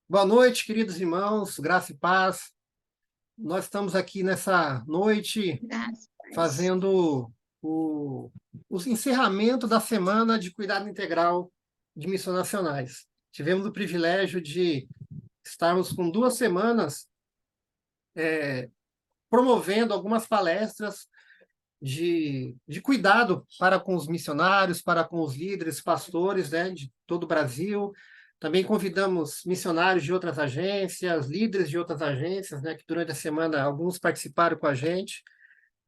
Boa noite, queridos irmãos, graça e paz. Nós estamos aqui nessa noite Graças. fazendo o, o encerramento da semana de cuidado integral de missões nacionais. Tivemos o privilégio de estarmos com 2 semanas promovendo algumas palestras de cuidado para com os missionários, para com os líderes, pastores, né, de todo o Brasil. Também convidamos missionários de outras agências, líderes de outras agências, né, que durante a semana alguns participaram com a gente,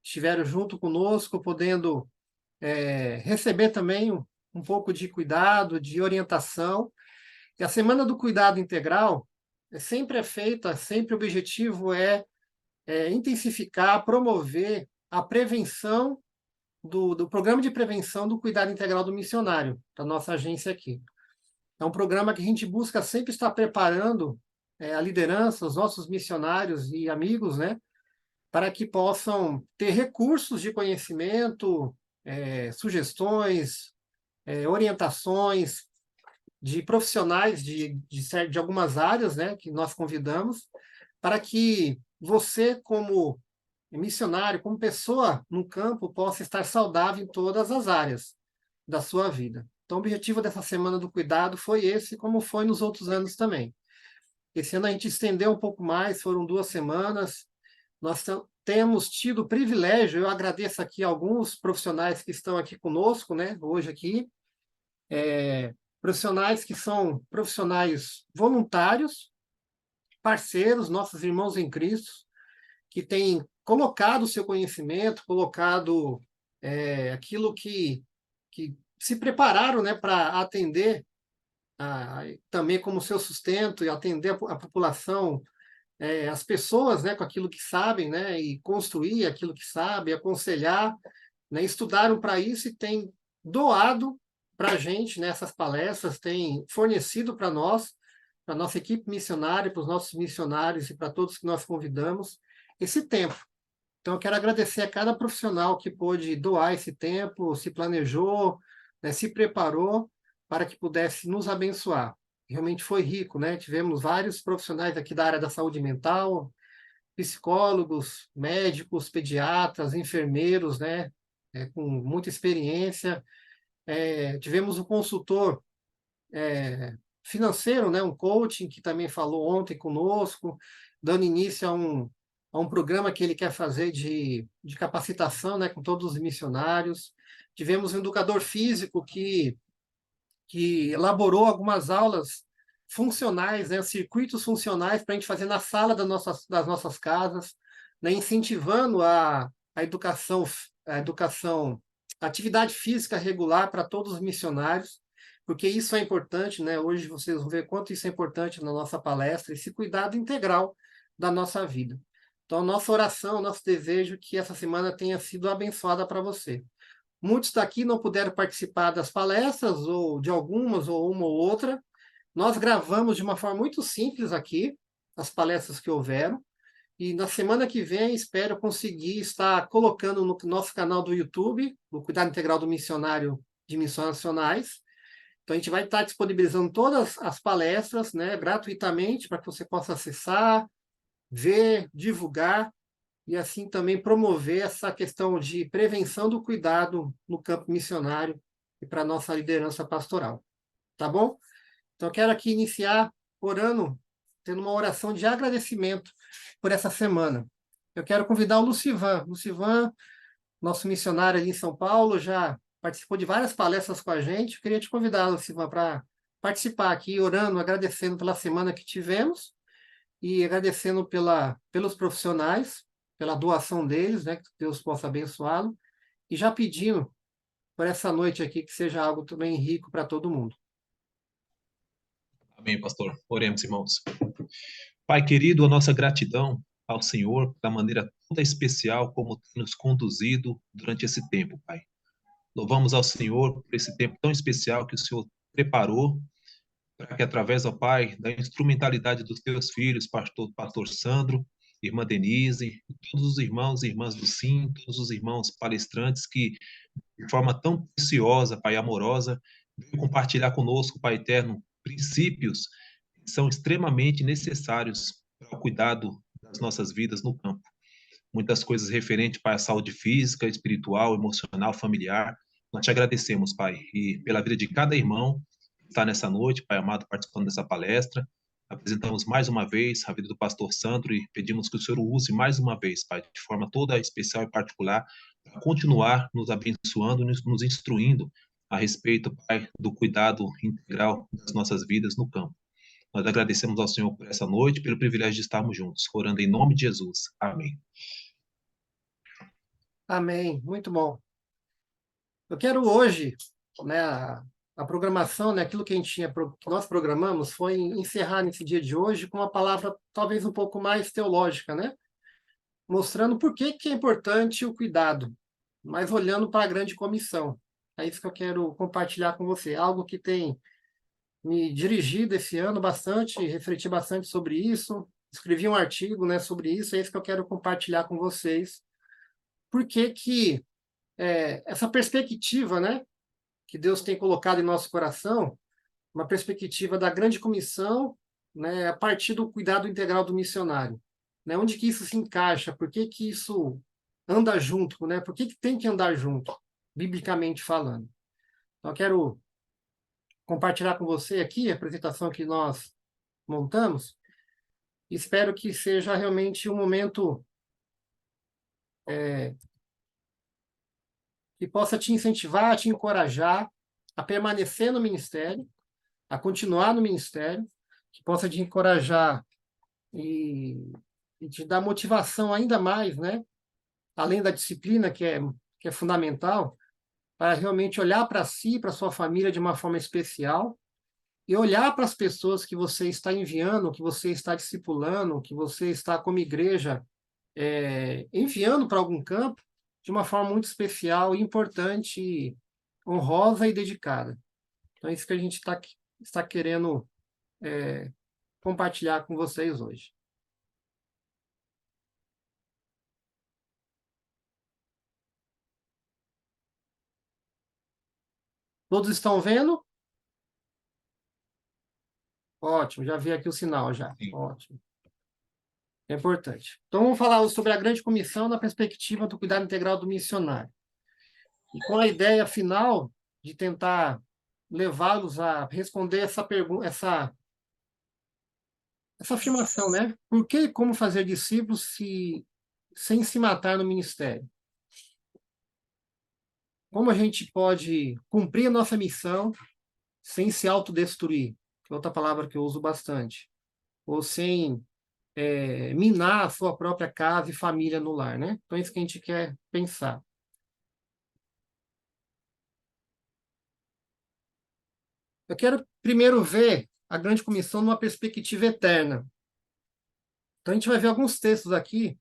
estiveram junto conosco, podendo receber também um pouco de cuidado, de orientação. E a Semana do Cuidado Integral sempre é feita, sempre o objetivo é intensificar, promover a prevenção do Programa de Prevenção do Cuidado Integral do Missionário, da nossa agência aqui. É um programa que a gente busca sempre estar preparando a liderança, os nossos missionários e amigos, né, para que possam ter recursos de conhecimento, sugestões, orientações de profissionais de algumas áreas, né, que nós convidamos, para que você, como missionário, como pessoa no campo, possa estar saudável em todas as áreas da sua vida. Então, o objetivo dessa Semana do Cuidado foi esse, como foi nos outros anos também. Esse ano a gente estendeu um pouco mais, foram 2 semanas. Nós temos tido o privilégio, eu agradeço aqui alguns profissionais que estão aqui conosco, né, hoje aqui, profissionais que são profissionais voluntários, parceiros, nossos irmãos em Cristo, que têm colocado o seu conhecimento, colocado aquilo que se prepararam, né, para atender também como seu sustento e atender a população, as pessoas, né, com aquilo que sabem, né, e construir aquilo que sabe, aconselhar, né, estudaram para isso e têm doado para a gente nessas palestras, têm fornecido para nós, para a nossa equipe missionária, para os nossos missionários e para todos que nós convidamos, esse tempo. Então, eu quero agradecer a cada profissional que pôde doar esse tempo, se planejou, né, se preparou para que pudesse nos abençoar. Realmente foi rico, né? Tivemos vários profissionais aqui da área da saúde mental, psicólogos, médicos, pediatras, enfermeiros, né? Com muita experiência. Tivemos um consultor financeiro, né? Um coaching que também falou ontem conosco, dando início a um programa que ele quer fazer de capacitação, né? Com todos os missionários. Tivemos um educador físico que elaborou algumas aulas funcionais, né, circuitos funcionais para a gente fazer na sala das nossas casas, né, incentivando a educação, a atividade física regular para todos os missionários, porque isso é importante, né? Hoje vocês vão ver quanto isso é importante na nossa palestra, esse cuidado integral da nossa vida. Então, nossa oração, nosso desejo é que essa semana tenha sido abençoada para você. Muitos daqui não puderam participar das palestras, ou de algumas, ou uma ou outra. Nós gravamos de uma forma muito simples aqui, as palestras que houveram, e na semana que vem espero conseguir estar colocando no nosso canal do YouTube, no Cuidado Integral do Missionário de Missões Nacionais. Então, a gente vai estar disponibilizando todas as palestras, né, gratuitamente, para que você possa acessar, ver, divulgar, e assim também promover essa questão de prevenção do cuidado no campo missionário e para a nossa liderança pastoral. Tá bom? Então, eu quero aqui iniciar orando, tendo uma oração de agradecimento por essa semana. Eu quero convidar o Lucivan. Lucivan, nosso missionário ali em São Paulo, já participou de várias palestras com a gente. Eu queria te convidar, Lucivan, para participar aqui, orando, agradecendo pela semana que tivemos e agradecendo pelos profissionais, pela doação deles, né, que Deus possa abençoá-lo, e já pedindo por essa noite aqui que seja algo também rico para todo mundo. Amém, pastor. Oremos, irmãos. Pai querido, a nossa gratidão ao Senhor da maneira toda especial como tem nos conduzido durante esse tempo, Pai. Louvamos ao Senhor por esse tempo tão especial que o Senhor preparou para que, através, ó Pai, da instrumentalidade dos teus filhos, pastor Sandro, irmã Denise, todos os irmãos e irmãs do SIM, todos os irmãos palestrantes que, de forma tão preciosa, Pai, amorosa, veio compartilhar conosco, Pai eterno, princípios que são extremamente necessários para o cuidado das nossas vidas no campo. Muitas coisas referentes para a saúde física, espiritual, emocional, familiar. Nós te agradecemos, Pai, e pela vida de cada irmão que está nessa noite, Pai amado, participando dessa palestra. Apresentamos mais uma vez a vida do pastor Sandro e pedimos que o Senhor o use mais uma vez, Pai, de forma toda especial e particular, para continuar nos abençoando, nos instruindo a respeito, Pai, do cuidado integral das nossas vidas no campo. Nós agradecemos ao Senhor por essa noite, pelo privilégio de estarmos juntos, orando em nome de Jesus. Amém. Amém, muito bom. Eu quero hoje, né, a programação, né, aquilo que a gente tinha, que nós programamos, foi encerrar nesse dia de hoje com uma palavra talvez um pouco mais teológica, né? Mostrando por que que é importante o cuidado, mas olhando para a grande comissão. É isso que eu quero compartilhar com você, algo que tem me dirigido esse ano bastante, refleti bastante sobre isso, escrevi um artigo, né, sobre isso, é isso que eu quero compartilhar com vocês. Por que que essa perspectiva, né, que Deus tem colocado em nosso coração, uma perspectiva da grande comissão, né, a partir do cuidado integral do missionário, né? Onde que isso se encaixa? Por que que isso anda junto, né? Por que que tem que andar junto, biblicamente falando? Então, eu quero compartilhar com você aqui a apresentação que nós montamos. Espero que seja realmente um momento que possa te incentivar, te encorajar a permanecer no ministério, a continuar no ministério, que possa te encorajar e te dar motivação ainda mais, né? Além da disciplina, que é fundamental, para realmente olhar para si, para sua família de uma forma especial, e olhar para as pessoas que você está enviando, que você está discipulando, que você está como igreja enviando para algum campo, de uma forma muito especial, importante, honrosa e dedicada. Então, é isso que a gente está querendo compartilhar com vocês hoje. Todos estão vendo? Ótimo, já vi aqui o sinal já. Sim. Ótimo. É importante. Então, vamos falar sobre a grande comissão na perspectiva do cuidado integral do missionário. E com a ideia final de tentar levá-los a responder essa pergunta, essa afirmação, né? Por que e como fazer discípulos sem se matar no ministério? Como a gente pode cumprir a nossa missão sem se autodestruir? Que é outra palavra que eu uso bastante. Ou sem minar a sua própria casa e família no lar, né? Então, é isso que a gente quer pensar. Eu quero primeiro ver a grande comissão numa perspectiva eterna. Então, a gente vai ver alguns textos aqui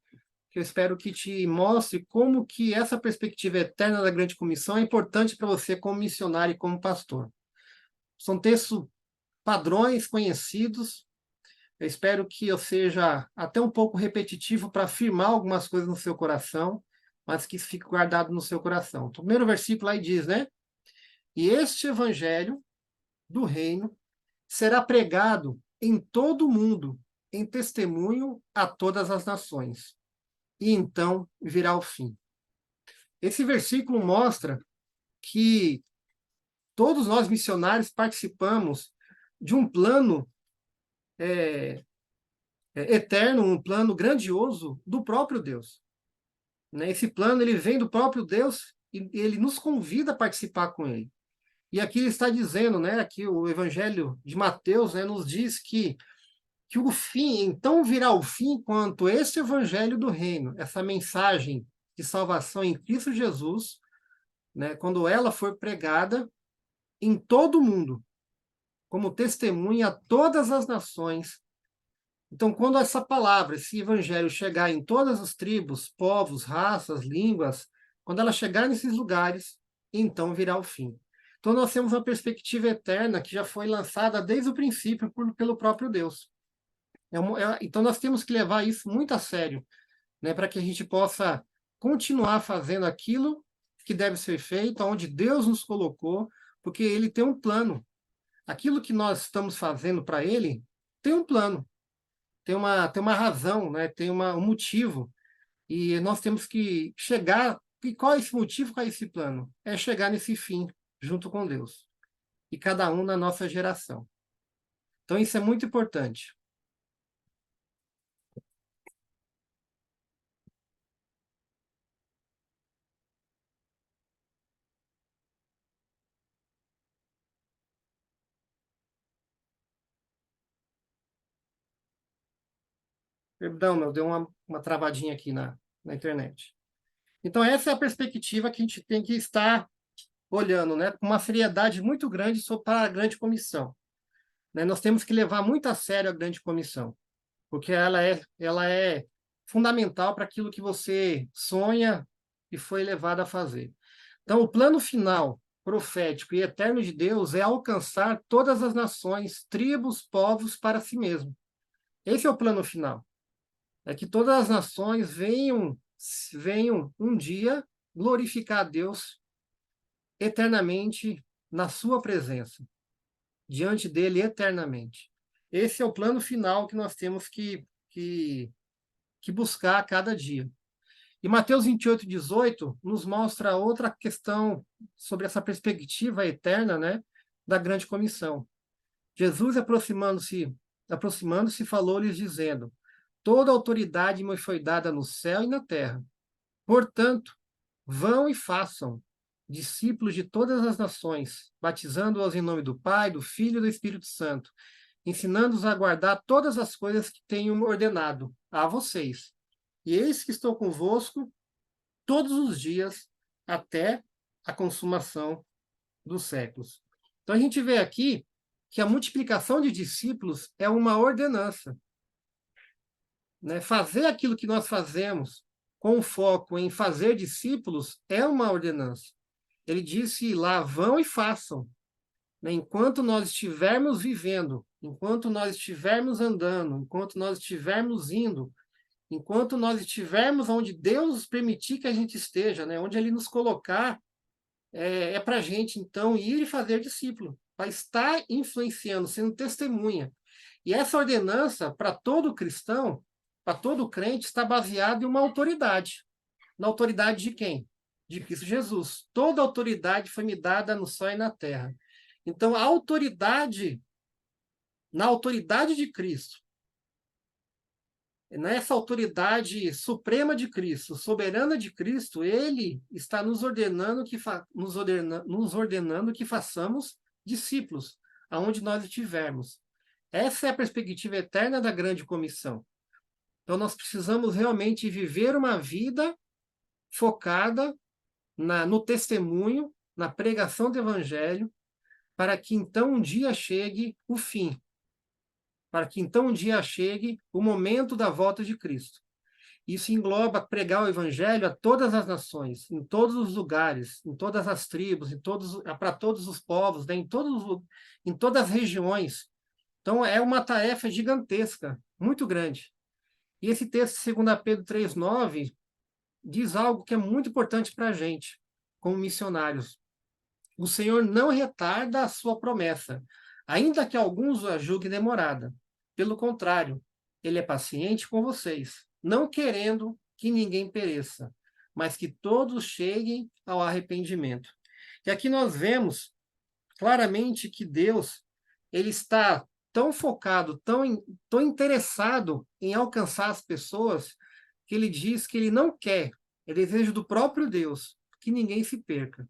que eu espero que te mostre como que essa perspectiva eterna da grande comissão é importante para você como missionário e como pastor. São textos padrões conhecidos. Eu espero que eu seja até um pouco repetitivo para afirmar algumas coisas no seu coração, mas que isso fique guardado no seu coração. Então, o primeiro versículo aí diz, né? E este evangelho do reino será pregado em todo o mundo, em testemunho a todas as nações. E então virá o fim. Esse versículo mostra que todos nós missionários participamos de um plano eterno, um plano grandioso do próprio Deus. Né? Esse plano ele vem do próprio Deus e ele nos convida a participar com ele. E aqui ele está dizendo, né, aqui o Evangelho de Mateus, né, nos diz que o fim, então virá o fim quanto esse Evangelho do Reino, essa mensagem de salvação em Cristo Jesus, né, quando ela for pregada em todo o mundo, como testemunha a todas as nações. Então, quando essa palavra, esse evangelho chegar em todas as tribos, povos, raças, línguas, quando ela chegar nesses lugares, então virá o fim. Então, nós temos uma perspectiva eterna que já foi lançada desde o princípio pelo próprio Deus. Então, nós temos que levar isso muito a sério, né, para que a gente possa continuar fazendo aquilo que deve ser feito, onde Deus nos colocou, porque Ele tem um plano. aquilo que nós estamos fazendo para ele tem um plano, tem uma razão, né? Tem um motivo. E nós temos que chegar. E qual é esse motivo, qual é esse plano? É chegar nesse fim, junto com Deus. E cada um na nossa geração. Então, isso é muito importante. Perdão, meu, deu uma travadinha aqui na internet. Então, essa é a perspectiva que a gente tem que estar olhando, né, com uma seriedade muito grande para a grande comissão. Né? Nós temos que levar muito a sério a grande comissão, porque ela é fundamental para aquilo que você sonha e foi levado a fazer. Então, o plano final, profético e eterno de Deus é alcançar todas as nações, tribos, povos para si mesmo. Esse é o plano final. É que todas as nações venham um dia glorificar a Deus eternamente na sua presença, diante dele eternamente. Esse é o plano final que nós temos que buscar a cada dia. E Mateus 28:18 nos mostra outra questão sobre essa perspectiva eterna, né, da grande comissão. Jesus, aproximando-se, falou-lhes dizendo: Toda autoridade me foi dada no céu e na terra. Portanto, vão e façam discípulos de todas as nações, batizando-os em nome do Pai, do Filho e do Espírito Santo, ensinando-os a guardar todas as coisas que tenho ordenado a vocês. E eis que estou convosco todos os dias até a consumação dos séculos. Então a gente vê aqui que a multiplicação de discípulos é uma ordenança. Né? Fazer aquilo que nós fazemos com foco em fazer discípulos é uma ordenança. Ele disse lá, vão e façam. Né? Enquanto nós estivermos vivendo, enquanto nós estivermos andando, enquanto nós estivermos indo, enquanto nós estivermos onde Deus permitir que a gente esteja, né? Onde Ele nos colocar, é para a gente, então, ir e fazer discípulo, para estar influenciando, sendo testemunha. E essa ordenança, para todo cristão, para todo crente, está baseada em uma autoridade. Na autoridade de quem? De Cristo Jesus. Toda autoridade foi me dada no céu e na terra. Então, na autoridade de Cristo, nessa autoridade suprema de Cristo, soberana de Cristo, ele está nos ordenando que façamos discípulos, aonde nós estivermos. Essa é a perspectiva eterna da grande comissão. Então, nós precisamos realmente viver uma vida focada no testemunho, na pregação do evangelho, para que então um dia chegue o fim, para que então um dia chegue o momento da volta de Cristo. Isso engloba pregar o evangelho a todas as nações, em todos os lugares, em todas as tribos, para todos os povos, né? Em todas as regiões. Então, é uma tarefa gigantesca, muito grande. E esse texto, 2 Pedro 3,9, diz algo que é muito importante para a gente, como missionários. O Senhor não retarda a sua promessa, ainda que alguns a julguem demorada. Pelo contrário, ele é paciente com vocês, não querendo que ninguém pereça, mas que todos cheguem ao arrependimento. E aqui nós vemos claramente que Deus ele está tão focado, tão interessado em alcançar as pessoas, que ele diz que ele não quer, é desejo do próprio Deus, que ninguém se perca.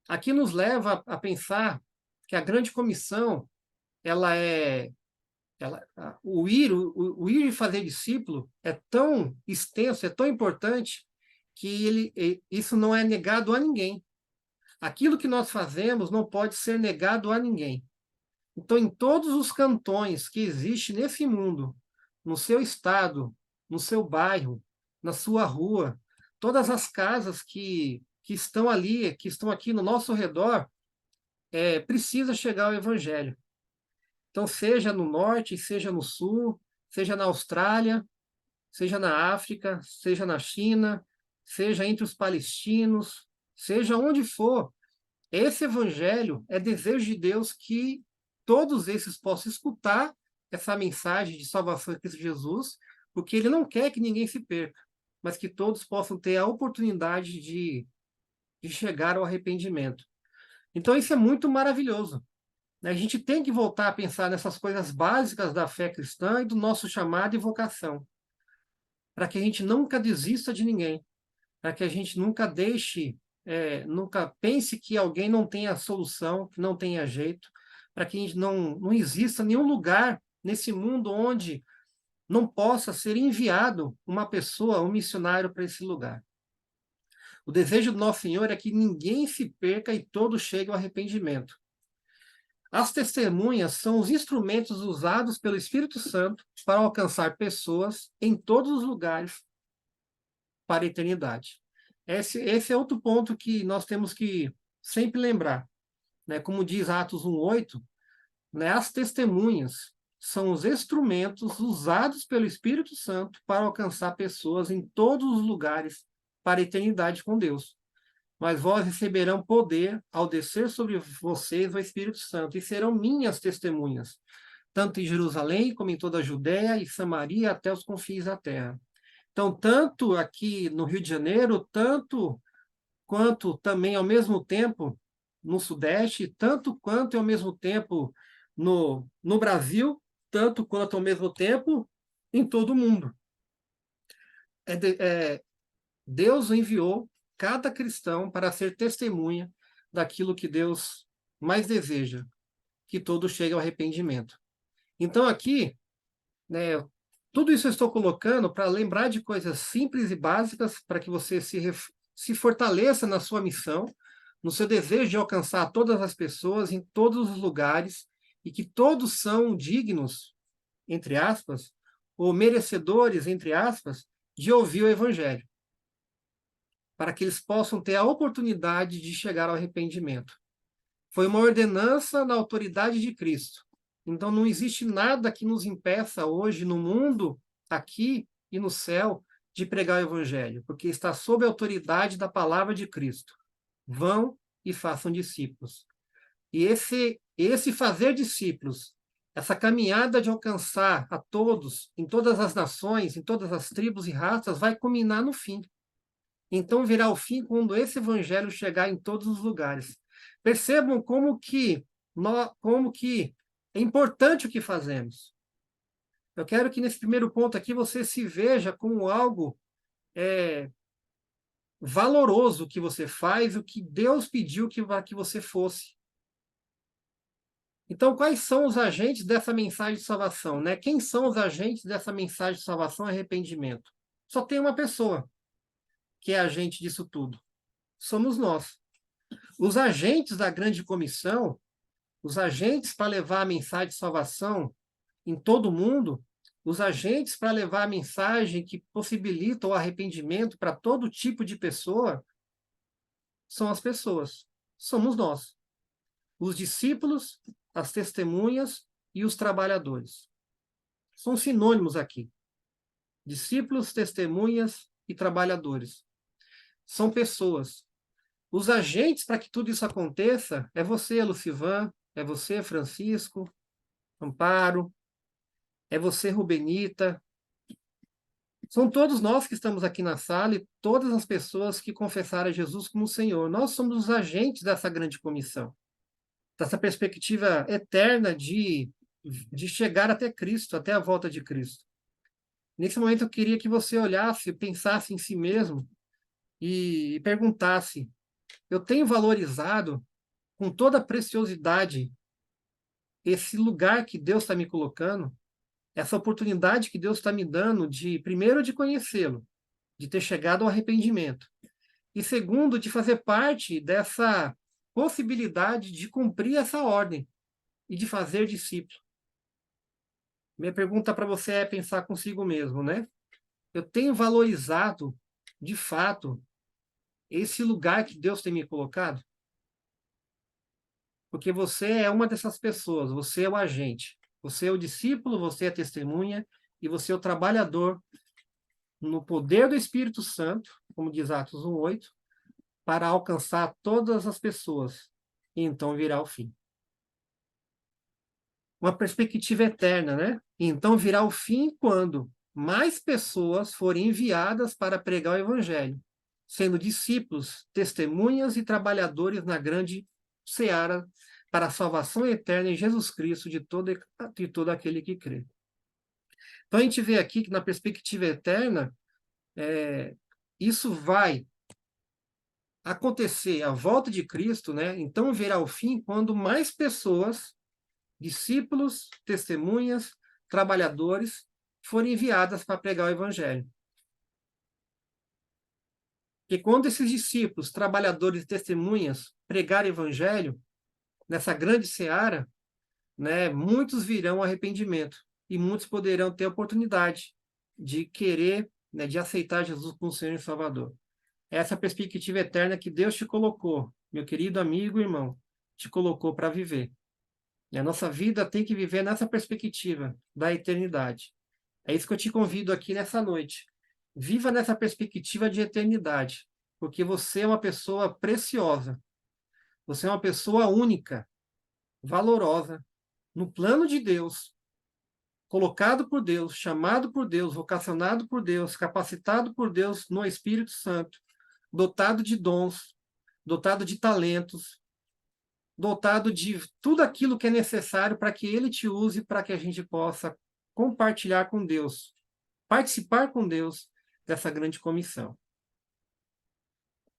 Aqui nos leva a pensar que a grande comissão, ela é o ir e fazer discípulo é tão extenso, é tão importante, que isso não é negado a ninguém. Aquilo que nós fazemos não pode ser negado a ninguém. Então, em todos os cantões que existem nesse mundo, no seu estado, no seu bairro, na sua rua, todas as casas que estão ali, que estão aqui no nosso redor, precisa chegar o evangelho. Então, seja no norte, seja no sul, seja na Austrália, seja na África, seja na China, seja entre os palestinos, seja onde for, esse evangelho é desejo de Deus que todos esses possam escutar essa mensagem de salvação em Cristo Jesus, porque ele não quer que ninguém se perca, mas que todos possam ter a oportunidade de chegar ao arrependimento. Então, isso é muito maravilhoso, né? A gente tem que voltar a pensar nessas coisas básicas da fé cristã e do nosso chamado e vocação, para que a gente nunca desista de ninguém, para que a gente nunca deixe, nunca pense que alguém não tenha solução, que não tenha jeito, para que a gente não exista nenhum lugar nesse mundo onde não possa ser enviado uma pessoa, um missionário para esse lugar. O desejo do nosso Senhor é que ninguém se perca e todos cheguem ao arrependimento. As testemunhas são os instrumentos usados pelo Espírito Santo para alcançar pessoas em todos os lugares para a eternidade. Esse é outro ponto que nós temos que sempre lembrar, né? Como diz Atos 1:8, né? As testemunhas são os instrumentos usados pelo Espírito Santo para alcançar pessoas em todos os lugares para a eternidade com Deus. Mas vós receberão poder ao descer sobre vocês o Espírito Santo, e serão minhas testemunhas, tanto em Jerusalém como em toda a Judéia e Samaria, até os confins da terra. Então, tanto aqui no Rio de Janeiro, tanto quanto também ao mesmo tempo no Sudeste, tanto quanto ao mesmo tempo no Brasil, tanto quanto ao mesmo tempo em todo o mundo. Deus enviou cada cristão para ser testemunha daquilo que Deus mais deseja, que todos cheguem ao arrependimento. Então, aqui, né, tudo isso eu estou colocando para lembrar de coisas simples e básicas para que você se fortaleça na sua missão, no seu desejo de alcançar todas as pessoas em todos os lugares e que todos são dignos, entre aspas, ou merecedores, entre aspas, de ouvir o Evangelho, para que eles possam ter a oportunidade de chegar ao arrependimento. Foi uma ordenança na autoridade de Cristo. Então, não existe nada que nos impeça hoje no mundo, aqui e no céu, de pregar o Evangelho, porque está sob a autoridade da palavra de Cristo. Vão e façam discípulos. E esse fazer discípulos, essa caminhada de alcançar a todos, em todas as nações, em todas as tribos e raças, vai culminar no fim. Então virá o fim quando esse evangelho chegar em todos os lugares. Percebam como que é importante o que fazemos. Eu quero que nesse primeiro ponto aqui você se veja como algo valoroso que você faz, o que Deus pediu que você fosse. Então, quais são os agentes dessa mensagem de salvação, né? Quem são os agentes dessa mensagem de salvação e arrependimento? Só tem uma pessoa que é agente disso tudo. Somos nós. Os agentes da grande comissão, os agentes para levar a mensagem de salvação em todo o mundo, os agentes para levar a mensagem que possibilita o arrependimento para todo tipo de pessoa, são as pessoas. Somos nós. Os discípulos, as testemunhas e os trabalhadores. São sinônimos aqui. Discípulos, testemunhas e trabalhadores. São pessoas. Os agentes para que tudo isso aconteça é você, Lucivan, é você, Francisco, Amparo, é você, Rubenita. São todos nós que estamos aqui na sala e todas as pessoas que confessaram a Jesus como Senhor. Nós somos os agentes dessa grande comissão, dessa perspectiva eterna de chegar até Cristo, até a volta de Cristo. Nesse momento eu queria que você olhasse, pensasse em si mesmo e perguntasse: eu tenho valorizado com toda a preciosidade esse lugar que Deus está me colocando, essa oportunidade que Deus está me dando de, primeiro, de conhecê-lo, de ter chegado ao arrependimento, e segundo, de fazer parte dessa possibilidade de cumprir essa ordem e de fazer discípulo. Minha pergunta para você é pensar consigo mesmo, né? Eu tenho valorizado, de fato, esse lugar que Deus tem me colocado? Porque você é uma dessas pessoas, você é o agente, você é o discípulo, você é a testemunha e você é o trabalhador no poder do Espírito Santo, como diz Atos 1:8, para alcançar todas as pessoas e então virá o fim. uma perspectiva eterna, né? Então virá o fim quando mais pessoas forem enviadas para pregar o evangelho, sendo discípulos, testemunhas e trabalhadores na grande seara para a salvação eterna em Jesus Cristo de todo aquele que crê. Então a gente vê aqui que na perspectiva eterna, isso vai acontecer, a volta de Cristo, né? Então virá o fim quando mais pessoas, discípulos, testemunhas, trabalhadores, forem enviadas para pregar o evangelho. E quando esses discípulos, trabalhadores e testemunhas pregarem o evangelho, nessa grande seara, né, muitos virão ao arrependimento e muitos poderão ter a oportunidade de querer, né, de aceitar Jesus como Senhor e Salvador. Essa perspectiva eterna que Deus te colocou, meu querido amigo e irmão, te colocou para viver. E a nossa vida tem que viver nessa perspectiva da eternidade. É isso que eu te convido aqui nessa noite. Viva nessa perspectiva de eternidade, porque você é uma pessoa preciosa. Você é uma pessoa única, valorosa, no plano de Deus, colocado por Deus, chamado por Deus, vocacionado por Deus, capacitado por Deus no Espírito Santo, dotado de dons, dotado de talentos, dotado de tudo aquilo que é necessário para que Ele te use, para que a gente possa compartilhar com Deus, participar com Deus dessa grande comissão.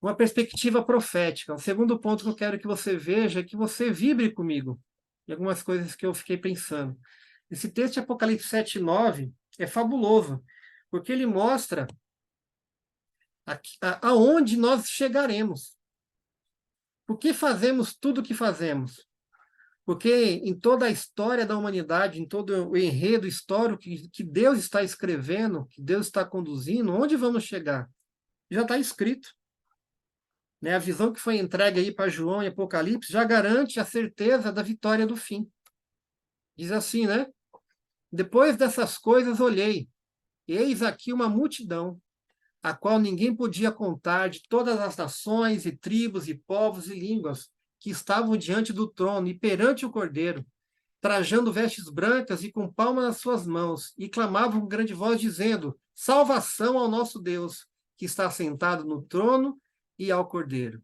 Uma perspectiva profética. O segundo ponto que eu quero que você veja é que você vibre comigo em algumas coisas que eu fiquei pensando. Esse texto de Apocalipse 7:9 é fabuloso, porque ele mostra aonde nós chegaremos. Por que fazemos tudo o que fazemos? Porque em toda a história da humanidade, em todo o enredo histórico que Deus está escrevendo, que Deus está conduzindo, onde vamos chegar? Já está escrito. Né? A visão que foi entregue aí para João em Apocalipse já garante a certeza da vitória do fim. Diz assim, né? Depois dessas coisas olhei, eis aqui uma multidão, a qual ninguém podia contar, de todas as nações e tribos e povos e línguas, que estavam diante do trono e perante o Cordeiro, trajando vestes brancas e com palmas nas suas mãos, e clamavam com grande voz, dizendo: salvação ao nosso Deus, que está sentado no trono, e ao Cordeiro.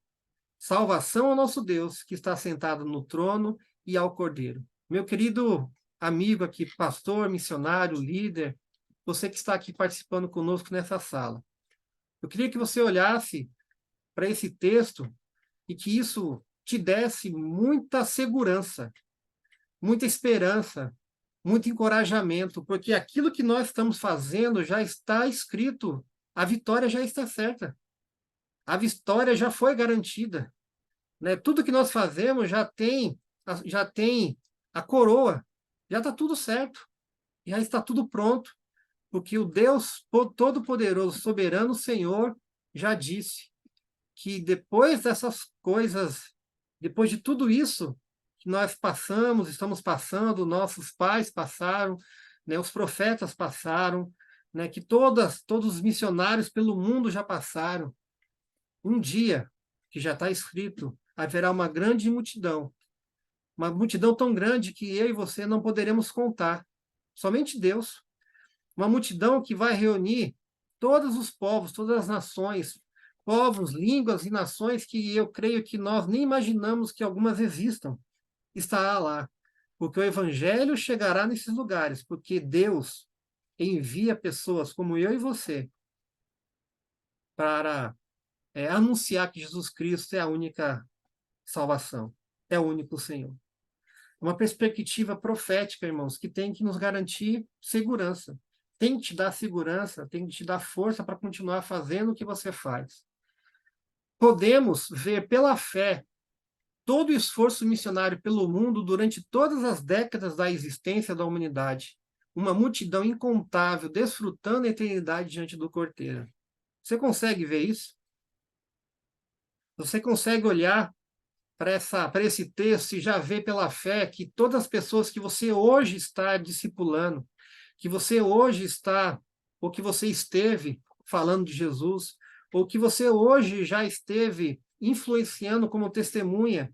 Salvação ao nosso Deus, que está sentado no trono, e ao Cordeiro. Meu querido amigo aqui, pastor, missionário, líder, você que está aqui participando conosco nessa sala, eu queria que você olhasse para esse texto e que isso te desse muita segurança, muita esperança, muito encorajamento, porque aquilo que nós estamos fazendo já está escrito, a vitória já está certa, a vitória já foi garantida, né? Tudo que nós fazemos já tem a coroa, já está tudo certo, já está tudo pronto, porque o Deus Todo-Poderoso, Soberano Senhor, já disse que depois dessas coisas, depois de tudo isso que nós passamos, estamos passando, nossos pais passaram, né, os profetas passaram, né, que todos os missionários pelo mundo já passaram. Um dia, que já está escrito, haverá uma grande multidão, uma multidão tão grande que eu e você não poderemos contar, somente Deus. Uma multidão que vai reunir todos os povos, todas as nações, povos, línguas e nações que eu creio que nós nem imaginamos que algumas existam, estará lá. Porque o evangelho chegará nesses lugares, porque Deus envia pessoas como eu e você para anunciar que Jesus Cristo é a única salvação, é o único Senhor. Uma perspectiva profética, irmãos, que tem que nos garantir segurança. Tem que te dar segurança, tem que te dar força para continuar fazendo o que você faz. Podemos ver pela fé todo o esforço missionário pelo mundo durante todas as décadas da existência da humanidade. Uma multidão incontável desfrutando a eternidade diante do Cordeiro. Você consegue ver isso? Você consegue olhar para esse texto e já ver pela fé que todas as pessoas que você hoje está discipulando, que você hoje está, ou que você esteve falando de Jesus, ou que você hoje já esteve influenciando como testemunha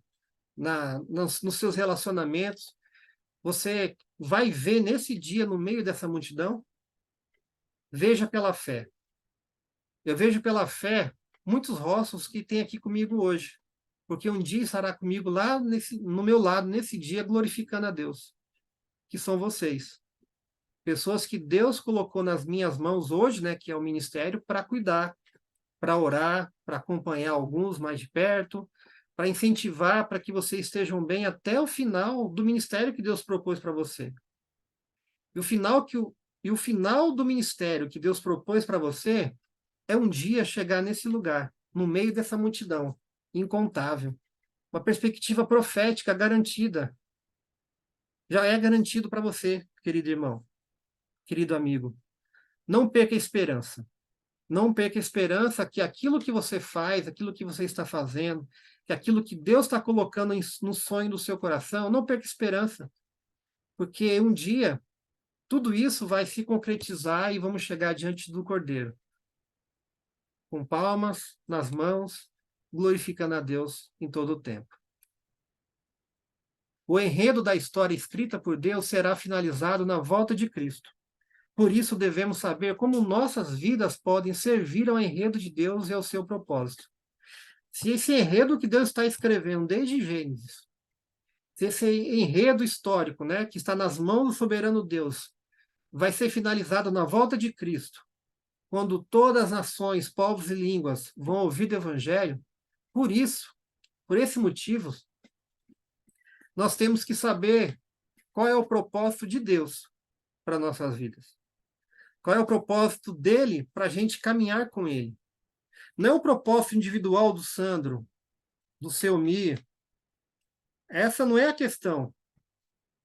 nos seus relacionamentos, você vai ver nesse dia, no meio dessa multidão? Veja pela fé. Eu vejo pela fé muitos rostos que tem aqui comigo hoje, porque um dia estará comigo lá no meu lado, nesse dia, glorificando a Deus, que são vocês. Pessoas que Deus colocou nas minhas mãos hoje, né, que é o ministério, para cuidar, para orar, para acompanhar alguns mais de perto, para incentivar para que vocês estejam bem até o final do ministério que Deus propôs para você. E o final do ministério que Deus propôs para você é um dia chegar nesse lugar, no meio dessa multidão incontável. Uma perspectiva profética garantida. Já é garantido para você, querido irmão, querido amigo. Não perca a esperança. Não perca a esperança que aquilo que você faz, aquilo que você está fazendo, que aquilo que Deus está colocando no sonho do seu coração, não perca a esperança. Porque um dia tudo isso vai se concretizar e vamos chegar diante do Cordeiro, com palmas nas mãos, glorificando a Deus em todo o tempo. O enredo da história escrita por Deus será finalizado na volta de Cristo. Por isso devemos saber como nossas vidas podem servir ao enredo de Deus e ao seu propósito. Se esse enredo que Deus está escrevendo desde Gênesis, se esse enredo histórico, né, que está nas mãos do soberano Deus, vai ser finalizado na volta de Cristo, quando todas as nações, povos e línguas vão ouvir do Evangelho, por isso, por esse motivo, nós temos que saber qual é o propósito de Deus para nossas vidas. Qual é o propósito dele para a gente caminhar com ele. Não é o propósito individual do Sandro, do Selmir. Essa não é a questão.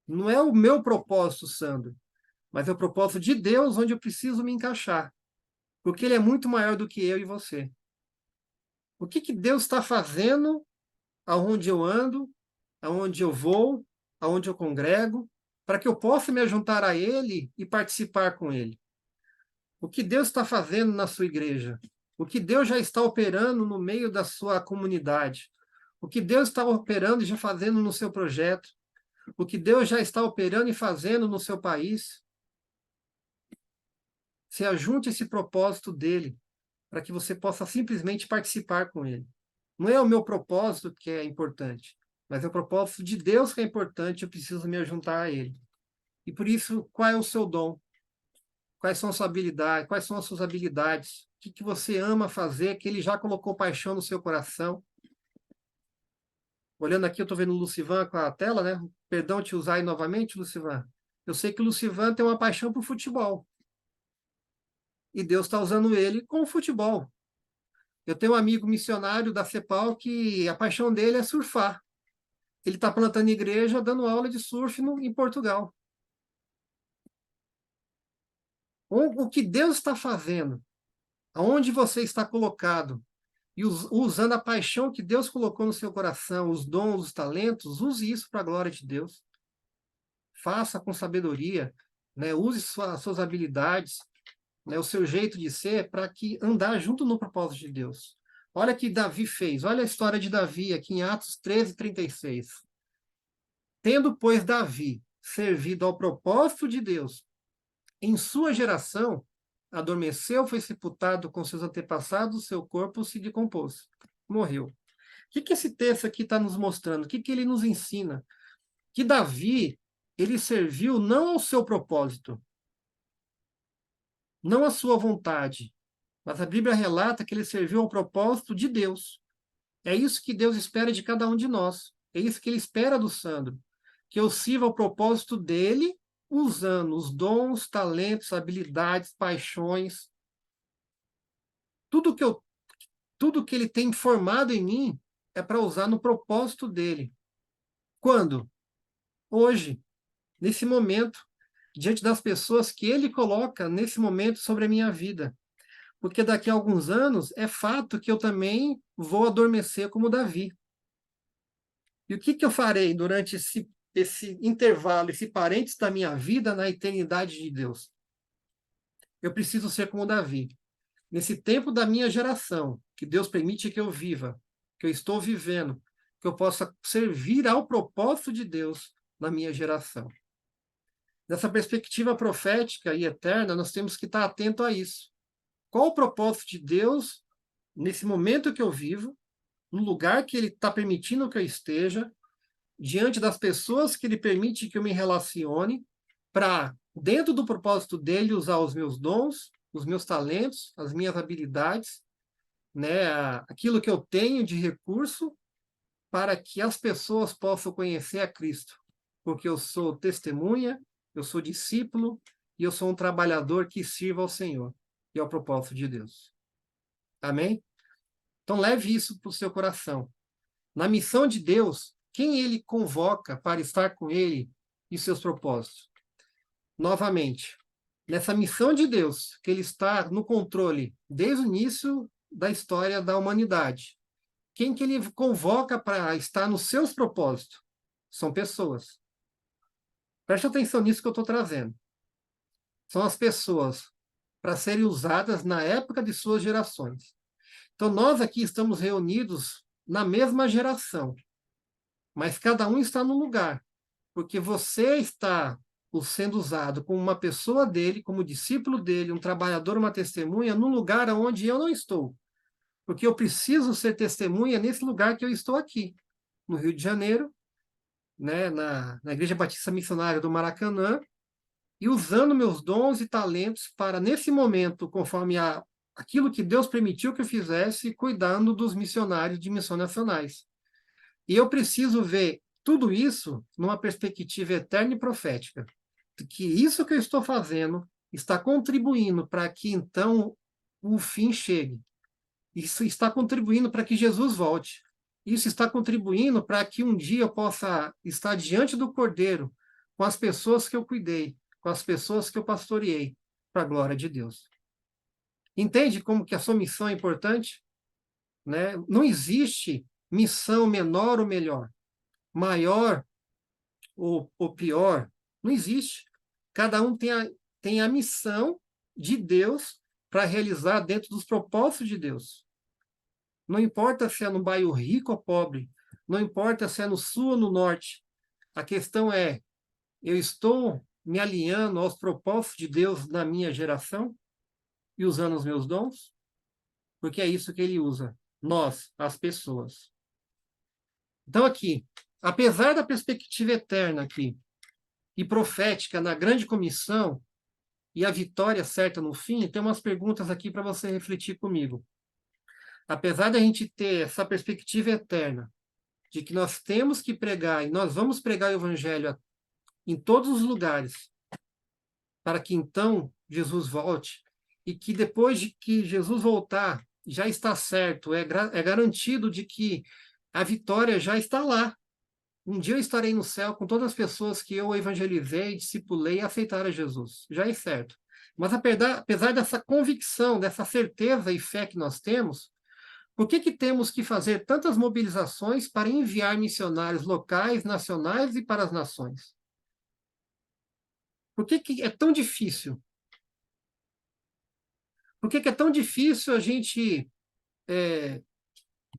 Não é o meu propósito, Sandro, mas é o propósito de Deus onde eu preciso me encaixar. Porque ele é muito maior do que eu e você. O que Deus está fazendo aonde eu ando, aonde eu vou, aonde eu congrego, para que eu possa me juntar a ele e participar com ele. O que Deus está fazendo na sua igreja? O que Deus já está operando no meio da sua comunidade? O que Deus está operando e já fazendo no seu projeto? O que Deus já está operando e fazendo no seu país? Se ajunte esse propósito dele, para que você possa simplesmente participar com ele. Não é o meu propósito que é importante, mas é o propósito de Deus que é importante, eu preciso me juntar a ele. E por isso, qual é o seu dom? Quais são a sua habilidade? Quais são as suas habilidades? O que você ama fazer, que ele já colocou paixão no seu coração? Olhando aqui, eu estou vendo o Lucivan com a tela, né? Perdão te usar aí novamente, Lucivan. Eu sei que o Lucivan tem uma paixão por futebol. E Deus está usando ele com o futebol. Eu tenho um amigo missionário da CEPAL que a paixão dele é surfar. Ele está plantando igreja, dando aula de surf em Portugal. O que Deus está fazendo, aonde você está colocado, e usando a paixão que Deus colocou no seu coração, os dons, os talentos, use isso para a glória de Deus. Faça com sabedoria, né? Use suas habilidades, né? O seu jeito de ser para que andar junto no propósito de Deus. Olha o que Davi fez, olha a história de Davi aqui em Atos 13:36. Tendo, pois, Davi servido ao propósito de Deus em sua geração, adormeceu, foi sepultado com seus antepassados, seu corpo se decompôs, morreu. O que esse texto aqui está nos mostrando? O que ele nos ensina? Que Davi, ele serviu não ao seu propósito, não à sua vontade, mas a Bíblia relata que ele serviu ao propósito de Deus. É isso que Deus espera de cada um de nós. É isso que ele espera do Sandro. Que eu sirva ao propósito dele, usando os dons, talentos, habilidades, paixões, tudo que ele tem formado em mim é para usar no propósito dele. Quando? Hoje, nesse momento, diante das pessoas que ele coloca nesse momento sobre a minha vida. Porque daqui a alguns anos é fato que eu também vou adormecer como Davi. E o que eu farei durante esse intervalo, esse parênteses da minha vida na eternidade de Deus? Eu preciso ser como Davi. Nesse tempo da minha geração, que Deus permite que eu viva, que eu estou vivendo, que eu possa servir ao propósito de Deus na minha geração. Dessa perspectiva profética e eterna, nós temos que estar atento a isso. Qual o propósito de Deus nesse momento que eu vivo, no lugar que Ele está permitindo que eu esteja, diante das pessoas que Ele permite que eu me relacione, para, dentro do propósito dele, usar os meus dons, os meus talentos, as minhas habilidades, né, aquilo que eu tenho de recurso, para que as pessoas possam conhecer a Cristo. Porque eu sou testemunha, eu sou discípulo e eu sou um trabalhador que sirva ao Senhor e ao propósito de Deus. Amém? Então leve isso para o seu coração. Na missão de Deus, quem ele convoca para estar com ele e seus propósitos? Novamente, nessa missão de Deus, que ele está no controle desde o início da história da humanidade, quem que ele convoca para estar nos seus propósitos? São pessoas. Preste atenção nisso que eu estou trazendo. São as pessoas para serem usadas na época de suas gerações. Então, nós aqui estamos reunidos na mesma geração, mas cada um está num lugar, porque você está sendo usado como uma pessoa dele, como discípulo dele, um trabalhador, uma testemunha, num lugar onde eu não estou. Porque eu preciso ser testemunha nesse lugar que eu estou aqui, no Rio de Janeiro, né, na Igreja Batista Missionária do Maracanã, e usando meus dons e talentos para, nesse momento, conforme aquilo que Deus permitiu que eu fizesse, cuidando dos missionários de missões nacionais. E eu preciso ver tudo isso numa perspectiva eterna e profética, que isso que eu estou fazendo está contribuindo para que, então, o fim chegue. Isso está contribuindo para que Jesus volte. Isso está contribuindo para que um dia eu possa estar diante do Cordeiro com as pessoas que eu cuidei, com as pessoas que eu pastoreei, para a glória de Deus. Entende como que a sua missão é importante? Né? Não existe missão menor ou melhor, maior ou pior. Não existe. Cada um tem a missão de Deus para realizar dentro dos propósitos de Deus. Não importa se é no bairro rico ou pobre, não importa se é no sul ou no norte. A questão é, eu estou me alinhando aos propósitos de Deus na minha geração e usando os meus dons? Porque é isso que ele usa, nós, as pessoas. Então aqui, apesar da perspectiva eterna aqui e profética na grande comissão e a vitória certa no fim, tem umas perguntas aqui para você refletir comigo. Apesar da gente ter essa perspectiva eterna, de que nós temos que pregar, e nós vamos pregar o evangelho em todos os lugares, para que então Jesus volte, e que depois de que Jesus voltar, já está certo, é garantido de que a vitória já está lá. Um dia eu estarei no céu com todas as pessoas que eu evangelizei, discipulei e aceitaram a Jesus. Já é certo. Mas apesar dessa convicção, dessa certeza e fé que nós temos, por que temos que fazer tantas mobilizações para enviar missionários locais, nacionais e para as nações? Por que é tão difícil? Por que é tão difícil a gente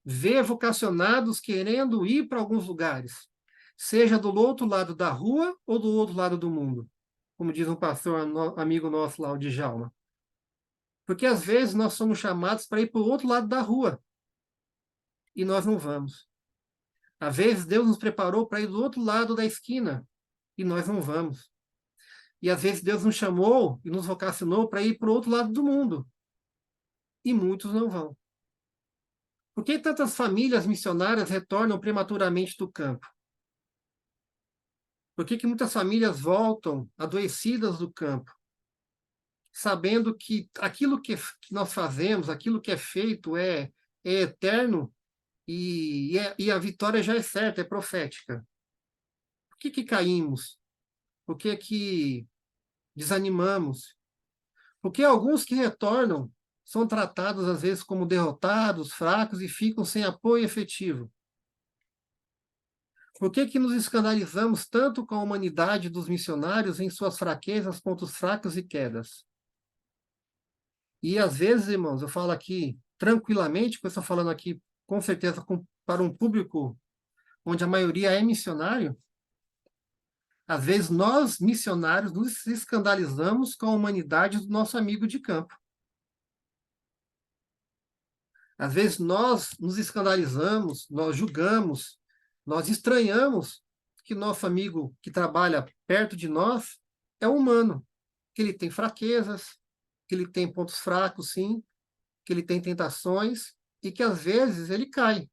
ver vocacionados querendo ir para alguns lugares? Seja do outro lado da rua ou do outro lado do mundo? Como diz um pastor amigo nosso lá, o Djalma. Porque às vezes nós somos chamados para ir para o outro lado da rua e nós não vamos. Às vezes Deus nos preparou para ir do outro lado da esquina e nós não vamos. E às vezes Deus nos chamou e nos vocacionou para ir para o outro lado do mundo e muitos não vão. Por que tantas famílias missionárias retornam prematuramente do campo? Por que muitas famílias voltam adoecidas do campo? Sabendo que aquilo que nós fazemos, aquilo que é feito é eterno e a vitória já é certa, é profética. Por que caímos? Por que desanimamos? Porque alguns que retornam são tratados, às vezes, como derrotados, fracos e ficam sem apoio efetivo. Por que nos escandalizamos tanto com a humanidade dos missionários em suas fraquezas, pontos fracos e quedas? E, às vezes, irmãos, eu falo aqui tranquilamente, porque eu estou falando aqui, com certeza, para um público onde a maioria é missionário, Às vezes nós, missionários, nos escandalizamos com a humanidade do nosso amigo de campo. Às vezes nós nos escandalizamos, nós julgamos, nós estranhamos que nosso amigo que trabalha perto de nós é humano, que ele tem fraquezas, que ele tem pontos fracos, sim, que ele tem tentações e que às vezes ele cai.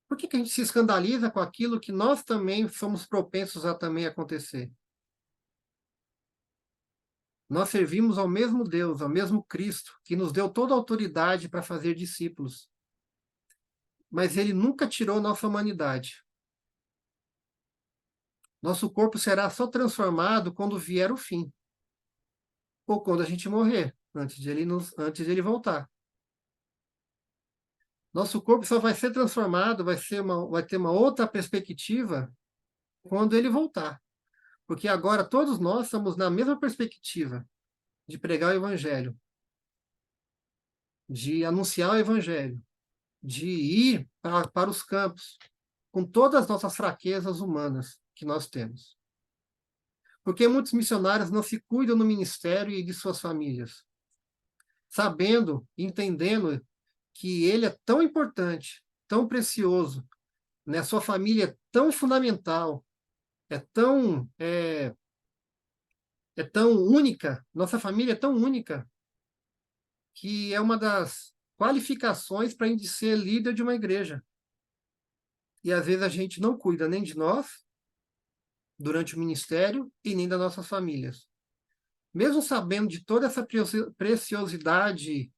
Por que que a gente se escandaliza com aquilo que nós também somos propensos a também acontecer? Nós servimos ao mesmo Deus, ao mesmo Cristo, que nos deu toda a autoridade para fazer discípulos. Mas ele nunca tirou nossa humanidade. Nosso corpo será só transformado quando vier o fim, ou quando a gente morrer, antes de ele voltar. Nosso corpo só vai ser transformado, vai ter uma outra perspectiva quando ele voltar. Porque agora todos nós estamos na mesma perspectiva de pregar o evangelho, de anunciar o evangelho, de ir para os campos, com todas as nossas fraquezas humanas que nós temos. Porque muitos missionários não se cuidam no ministério e de suas famílias, sabendo, entendendo que ele é tão importante, tão precioso, né? Sua família é tão fundamental, é tão única, nossa família é tão única, que é uma das qualificações para a gente ser líder de uma igreja. E às vezes a gente não cuida nem de nós, durante o ministério, e nem das nossas famílias. Mesmo sabendo de toda essa preciosidade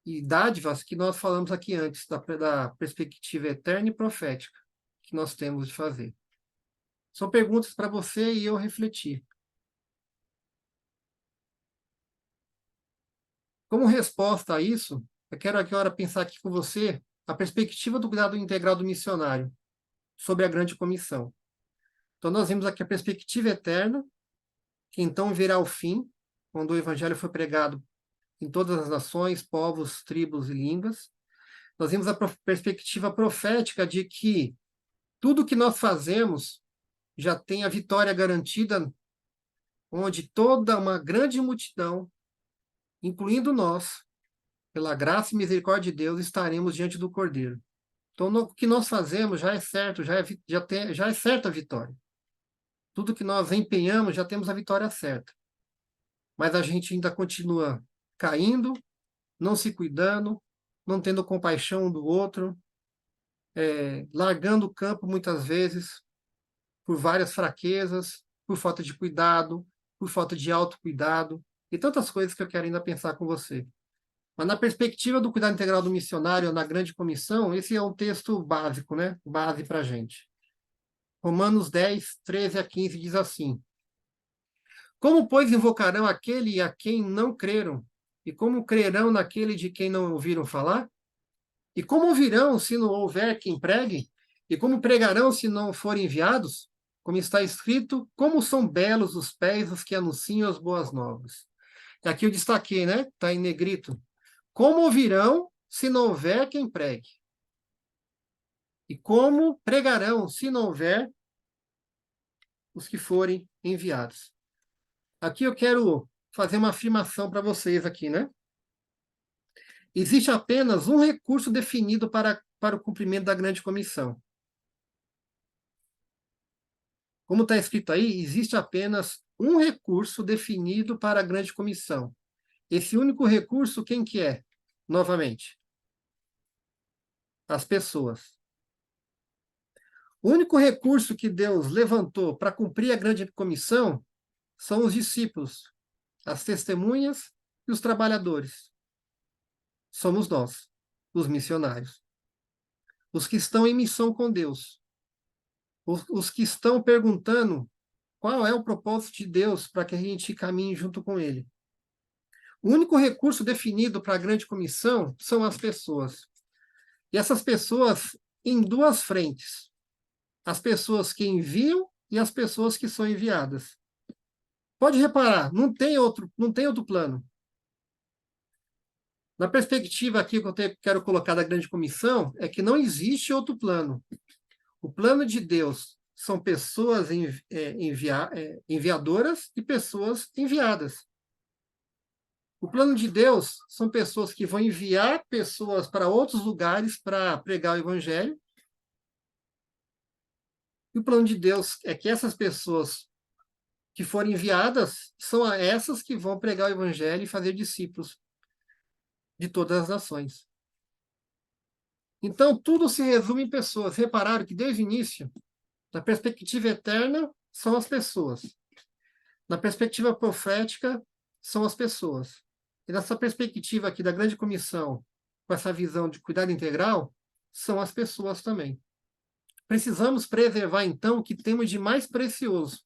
e dádivas que nós falamos aqui antes, da perspectiva eterna e profética que nós temos de fazer. São perguntas para você e eu refletir. Como resposta a isso, eu quero agora pensar aqui com você a perspectiva do cuidado integral do missionário sobre a grande comissão. Então, nós vimos aqui a perspectiva eterna, que então virá o fim, quando o evangelho foi pregado em todas as nações, povos, tribos e línguas. Nós vimos a perspectiva profética de que tudo que nós fazemos já tem a vitória garantida, onde toda uma grande multidão, incluindo nós, pela graça e misericórdia de Deus, estaremos diante do Cordeiro. Então, o que nós fazemos já é certo, já é certa a vitória. Tudo que nós empenhamos, já temos a vitória certa. Mas a gente ainda continua caindo, não se cuidando, não tendo compaixão um do outro, largando o campo muitas vezes por várias fraquezas, por falta de cuidado, por falta de autocuidado e tantas coisas que eu quero ainda pensar com você. Mas na perspectiva do cuidado integral do missionário na grande comissão, esse é um texto básico, né? Base para a gente. Romanos 10, 13 a 15 diz assim: Como, pois, invocarão aquele a quem não creram? E como crerão naquele de quem não ouviram falar? E como ouvirão se não houver quem pregue? E como pregarão se não forem enviados? Como está escrito, como são belos os pés dos que anunciam as boas novas. E aqui eu destaquei, né? Está em negrito. Como ouvirão se não houver quem pregue? E como pregarão se não houver os que forem enviados? Aqui eu quero fazer uma afirmação para vocês aqui, né? Existe apenas um recurso definido para o cumprimento da grande comissão. Como está escrito aí, existe apenas um recurso definido para a grande comissão. Esse único recurso, quem que é? Novamente, as pessoas. O único recurso que Deus levantou para cumprir a grande comissão são os discípulos, as testemunhas e os trabalhadores. Somos nós, os missionários. Os que estão em missão com Deus. Os que estão perguntando qual é o propósito de Deus para que a gente caminhe junto com Ele. O único recurso definido para a grande comissão são as pessoas. E essas pessoas em duas frentes. As pessoas que enviam e as pessoas que são enviadas. Pode reparar, não tem outro plano. Na perspectiva aqui que eu quero colocar da grande comissão, é que não existe outro plano. O plano de Deus são pessoas enviadoras e pessoas enviadas. O plano de Deus são pessoas que vão enviar pessoas para outros lugares para pregar o evangelho. E o plano de Deus é que essas pessoas que forem enviadas são essas que vão pregar o evangelho e fazer discípulos de todas as nações. Então, tudo se resume em pessoas. Repararam que, desde o início, na perspectiva eterna, são as pessoas. Na perspectiva profética, são as pessoas. E nessa perspectiva aqui da grande comissão, com essa visão de cuidado integral, são as pessoas também. Precisamos preservar, então, o que temos de mais precioso,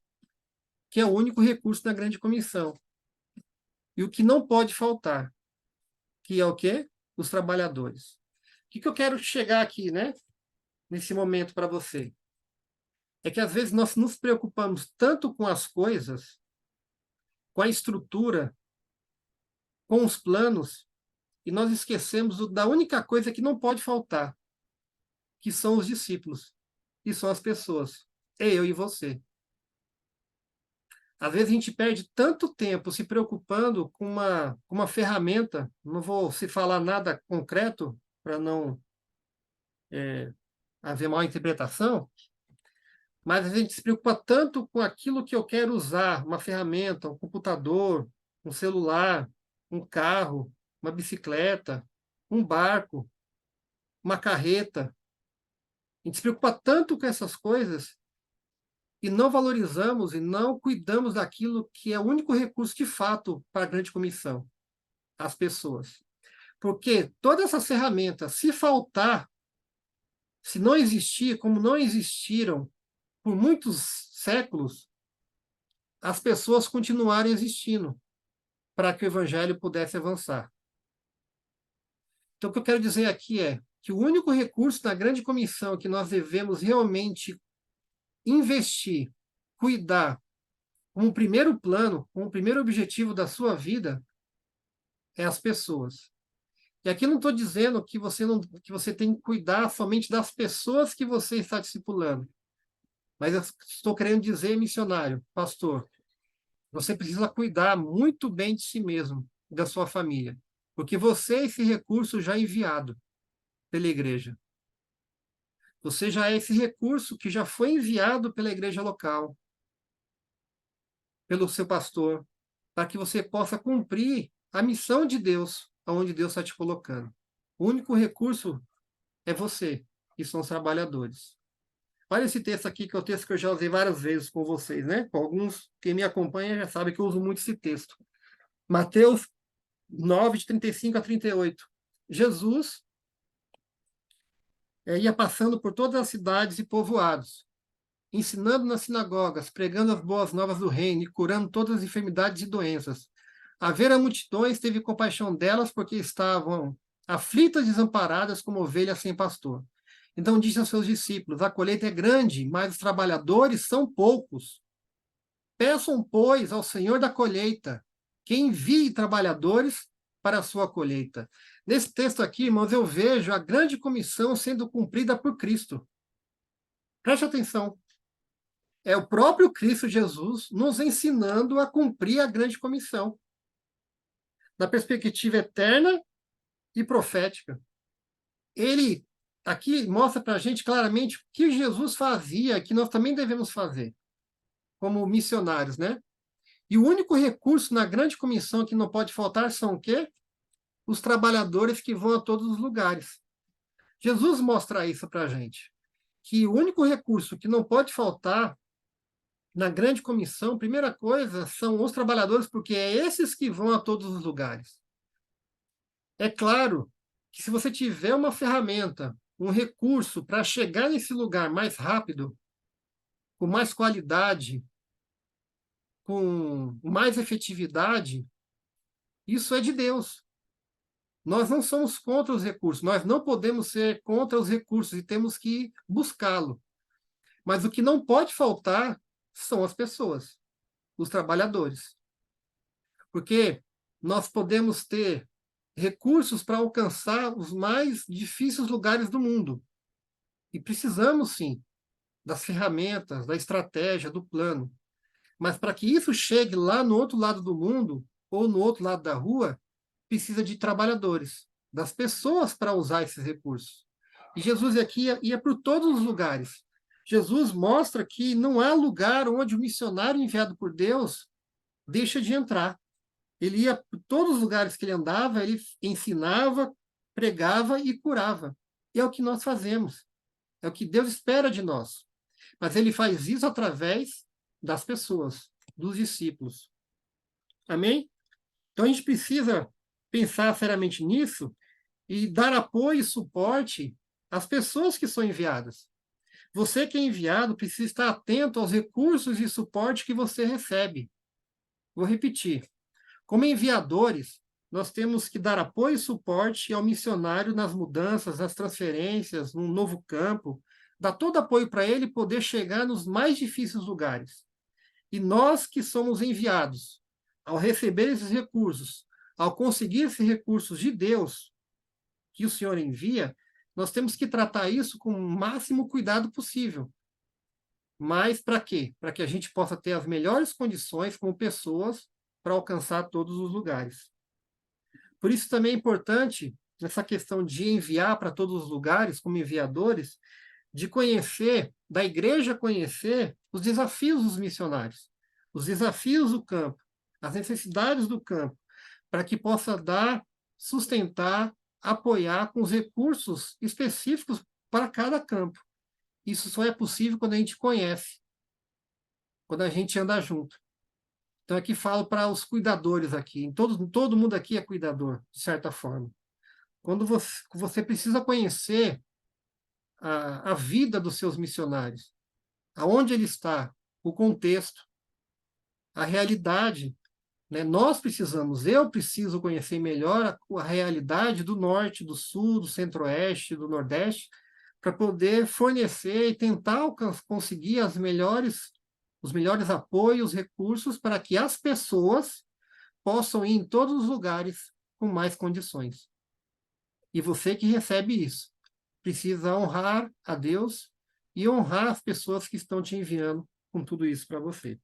que é o único recurso da grande comissão. E o que não pode faltar, que é o quê? Os trabalhadores. O que eu quero chegar aqui, né, nesse momento para você? É que, às vezes, nós nos preocupamos tanto com as coisas, com a estrutura, com os planos, e nós esquecemos da única coisa que não pode faltar, que são os discípulos, e são as pessoas, é eu e você. Às vezes a gente perde tanto tempo se preocupando com uma ferramenta, não vou se falar nada concreto para não haver mal interpretação, mas a gente se preocupa tanto com aquilo que eu quero usar, uma ferramenta, um computador, um celular, um carro, uma bicicleta, um barco, uma carreta. A gente se preocupa tanto com essas coisas e não valorizamos e não cuidamos daquilo que é o único recurso de fato para a grande comissão, as pessoas. Porque todas essas ferramentas, se faltar, se não existir, como não existiram por muitos séculos, as pessoas continuarem existindo para que o evangelho pudesse avançar. Então, o que eu quero dizer aqui é que o único recurso da grande comissão que nós devemos realmente investir, cuidar, como primeiro plano, como primeiro objetivo da sua vida, é as pessoas. E aqui não estou dizendo que você tem que cuidar somente das pessoas que você está discipulando. Mas eu estou querendo dizer, missionário, pastor, você precisa cuidar muito bem de si mesmo, da sua família. Porque você é esse recurso já enviado pela igreja. Você já é esse recurso que já foi enviado pela igreja local, pelo seu pastor, para que você possa cumprir a missão de Deus, aonde Deus está te colocando. O único recurso é você, que são os trabalhadores. Olha esse texto aqui, que é o texto que eu já usei várias vezes com vocês, né? Com alguns, quem me acompanha já sabe que eu uso muito esse texto. Mateus 9, de 35 a 38. Jesus ia passando por todas as cidades e povoados, ensinando nas sinagogas, pregando as boas novas do reino e curando todas as enfermidades e doenças. A ver a multidões, teve compaixão delas, porque estavam aflitas e desamparadas como ovelhas sem pastor. Então disse aos seus discípulos: a colheita é grande, mas os trabalhadores são poucos. Peçam, pois, ao Senhor da colheita que envie trabalhadores para a sua colheita. Nesse texto aqui, irmãos, eu vejo a grande comissão sendo cumprida por Cristo. Preste atenção. É o próprio Cristo Jesus nos ensinando a cumprir a grande comissão, na perspectiva eterna e profética. Ele aqui mostra para a gente claramente o que Jesus fazia, que nós também devemos fazer, como missionários, né? E o único recurso na grande comissão que não pode faltar são o quê? Os trabalhadores que vão a todos os lugares. Jesus mostra isso para a gente, que o único recurso que não pode faltar na grande comissão, primeira coisa, são os trabalhadores, porque é esses que vão a todos os lugares. É claro que se você tiver uma ferramenta, um recurso para chegar nesse lugar mais rápido, com mais qualidade, com mais efetividade, isso é de Deus. Nós não somos contra os recursos, nós não podemos ser contra os recursos e temos que buscá-lo. Mas o que não pode faltar são as pessoas, os trabalhadores. Porque nós podemos ter recursos para alcançar os mais difíceis lugares do mundo. E precisamos, sim, das ferramentas, da estratégia, do plano. Mas para que isso chegue lá no outro lado do mundo, ou no outro lado da rua, precisa de trabalhadores, das pessoas para usar esses recursos. E Jesus aqui ia por todos os lugares. Jesus mostra que não há lugar onde o missionário enviado por Deus deixa de entrar. Ele ia por todos os lugares que ele andava, ele ensinava, pregava e curava. E é o que nós fazemos. É o que Deus espera de nós. Mas ele faz isso através das pessoas, dos discípulos. Amém? Então a gente precisa pensar seriamente nisso e dar apoio e suporte às pessoas que são enviadas. Você que é enviado precisa estar atento aos recursos e suporte que você recebe. Vou repetir. Como enviadores, nós temos que dar apoio e suporte ao missionário nas mudanças, nas transferências, num novo campo, dar todo apoio para ele poder chegar nos mais difíceis lugares. E nós que somos enviados, ao receber esses recursos, ao conseguir esses recursos de Deus, que o Senhor envia, nós temos que tratar isso com o máximo cuidado possível. Mas para quê? Para que a gente possa ter as melhores condições como pessoas para alcançar todos os lugares. Por isso também é importante, nessa questão de enviar para todos os lugares, como enviadores, de conhecer, da igreja conhecer os desafios dos missionários, os desafios do campo, as necessidades do campo, para que possa dar, sustentar, apoiar com os recursos específicos para cada campo. Isso só é possível quando a gente conhece, quando a gente anda junto. Então, aqui falo para os cuidadores aqui. Todo mundo aqui é cuidador, de certa forma. Quando você precisa conhecer a vida dos seus missionários, aonde ele está, o contexto, a realidade, né? Eu preciso conhecer melhor a realidade do norte, do sul, do centro-oeste, do nordeste, para poder fornecer e tentar conseguir os melhores apoios, recursos para que as pessoas possam ir em todos os lugares com mais condições. E você que recebe isso, precisa honrar a Deus e honrar as pessoas que estão te enviando com tudo isso para você.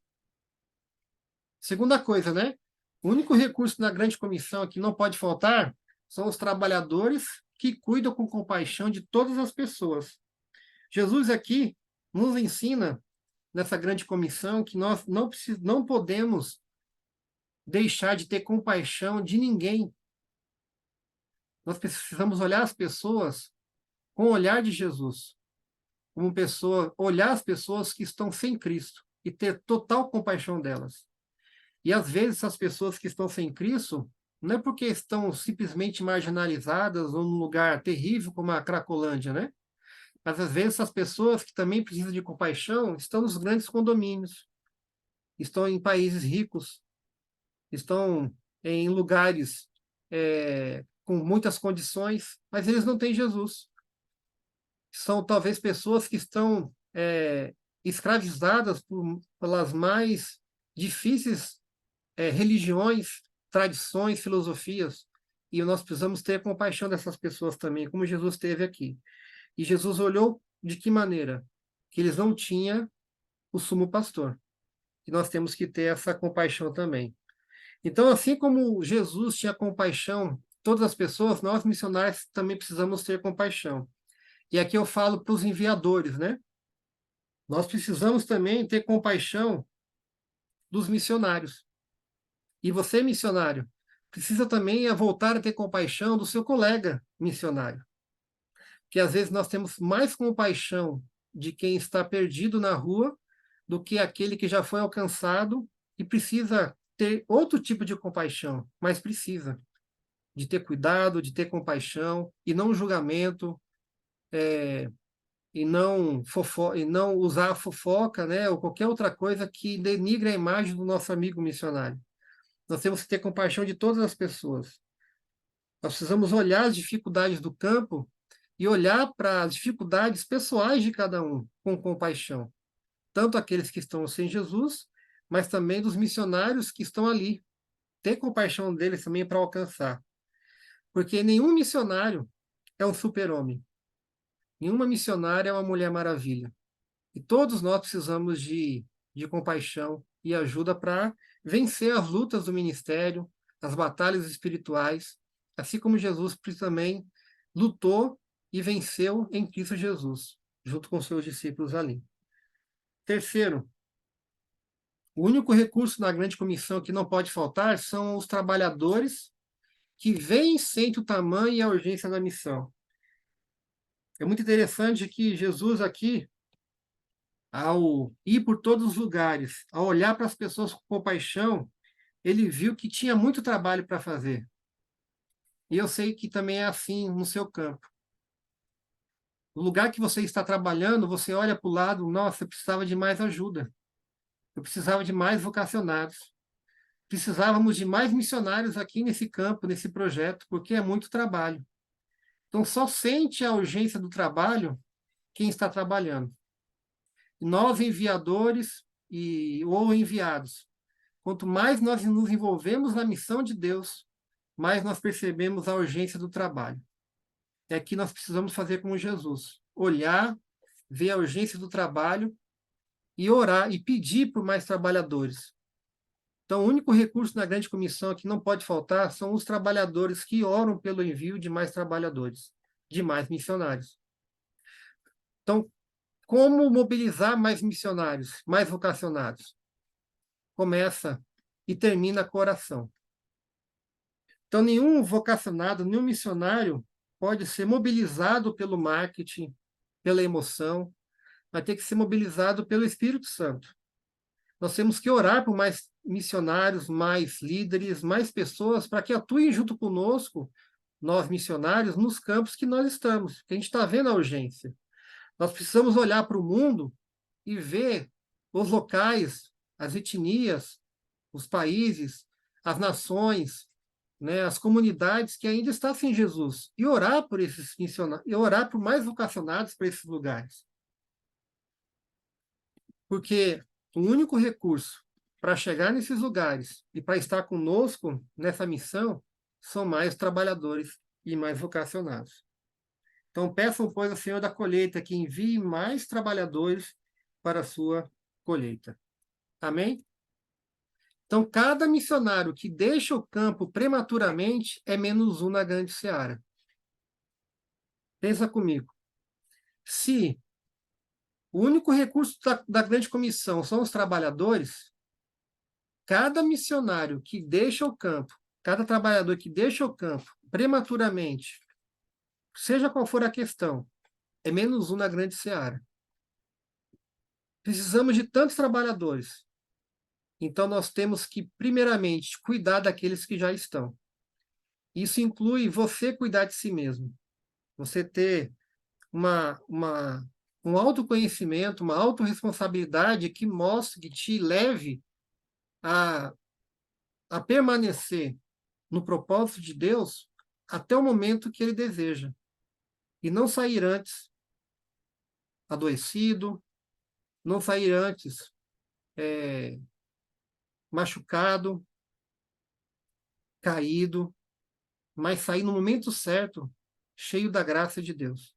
Segunda coisa, né? O único recurso na grande comissão que não pode faltar são os trabalhadores que cuidam com compaixão de todas as pessoas. Jesus aqui nos ensina, nessa grande comissão, que nós não podemos deixar de ter compaixão de ninguém. Nós precisamos olhar as pessoas com o olhar de Jesus, como pessoa, olhar as pessoas que estão sem Cristo e ter total compaixão delas. E às vezes essas pessoas que estão sem Cristo, não é porque estão simplesmente marginalizadas ou num lugar terrível como a Cracolândia, né? Mas às vezes essas pessoas que também precisam de compaixão estão nos grandes condomínios, estão em países ricos, estão em lugares com muitas condições, mas eles não têm Jesus. São talvez pessoas que estão escravizadas pelas mais difíceis religiões, tradições, filosofias, e nós precisamos ter compaixão dessas pessoas também, como Jesus teve aqui. E Jesus olhou de que maneira? Que eles não tinham o sumo pastor. E nós temos que ter essa compaixão também. Então, assim como Jesus tinha compaixão de todas as pessoas, nós missionários também precisamos ter compaixão. E aqui eu falo para os enviadores, né? Nós precisamos também ter compaixão dos missionários. E você, missionário, precisa também voltar a ter compaixão do seu colega missionário. Que às vezes nós temos mais compaixão de quem está perdido na rua do que aquele que já foi alcançado e precisa ter outro tipo de compaixão, mas precisa de ter cuidado, de ter compaixão e não julgamento, e não usar a fofoca, né, ou qualquer outra coisa que denigre a imagem do nosso amigo missionário. Nós temos que ter compaixão de todas as pessoas. Nós precisamos olhar as dificuldades do campo e olhar para as dificuldades pessoais de cada um com compaixão. Tanto aqueles que estão sem Jesus, mas também dos missionários que estão ali. Ter compaixão deles também para alcançar. Porque nenhum missionário é um super-homem. Nenhuma missionária é uma mulher maravilha. E todos nós precisamos de compaixão e ajuda para vencer as lutas do ministério, as batalhas espirituais, assim como Jesus também lutou e venceu em Cristo Jesus, junto com seus discípulos ali. Terceiro, o único recurso na grande comissão que não pode faltar são os trabalhadores que veem e sentem o tamanho e a urgência da missão. É muito interessante que Jesus aqui, ao ir por todos os lugares, ao olhar para as pessoas com compaixão, ele viu que tinha muito trabalho para fazer. E eu sei que também é assim no seu campo. No lugar que você está trabalhando, você olha para o lado, nossa, eu precisava de mais ajuda. Eu precisava de mais vocacionados. Precisávamos de mais missionários aqui nesse campo, nesse projeto, porque é muito trabalho. Então, só sente a urgência do trabalho quem está trabalhando. Nós, enviadores ou enviados, quanto mais nós nos envolvemos na missão de Deus, mais nós percebemos a urgência do trabalho. É que nós precisamos fazer como Jesus: olhar, ver a urgência do trabalho e orar e pedir por mais trabalhadores. Então, o único recurso na grande comissão que não pode faltar são os trabalhadores que oram pelo envio de mais trabalhadores, de mais missionários. Então, como mobilizar mais missionários, mais vocacionados? Começa e termina com a oração. Então, nenhum vocacionado, nenhum missionário pode ser mobilizado pelo marketing, pela emoção, vai ter que ser mobilizado pelo Espírito Santo. Nós temos que orar por mais missionários, mais líderes, mais pessoas, para que atuem junto conosco, nós missionários, nos campos que nós estamos, que a gente está vendo a urgência. Nós precisamos olhar para o mundo e ver os locais, as etnias, os países, as nações, né, as comunidades que ainda estão sem Jesus, e orar por esses missionários, e orar por mais vocacionados para esses lugares. Porque o único recurso para chegar nesses lugares e para estar conosco nessa missão são mais trabalhadores e mais vocacionados. Então, peçam, pois, ao Senhor da colheita que envie mais trabalhadores para a sua colheita. Amém? Então, cada missionário que deixa o campo prematuramente é menos um na grande seara. Pensa comigo. Se o único recurso da grande comissão são os trabalhadores, cada missionário que deixa o campo, cada trabalhador que deixa o campo prematuramente, seja qual for a questão, é menos um na grande seara. Precisamos de tantos trabalhadores. Então, nós temos que, primeiramente, cuidar daqueles que já estão. Isso inclui você cuidar de si mesmo. Você ter um autoconhecimento, uma autorresponsabilidade que mostre, que te leve a permanecer no propósito de Deus até o momento que Ele deseja. E não sair antes adoecido, não sair antes machucado, caído, mas sair no momento certo, cheio da graça de Deus.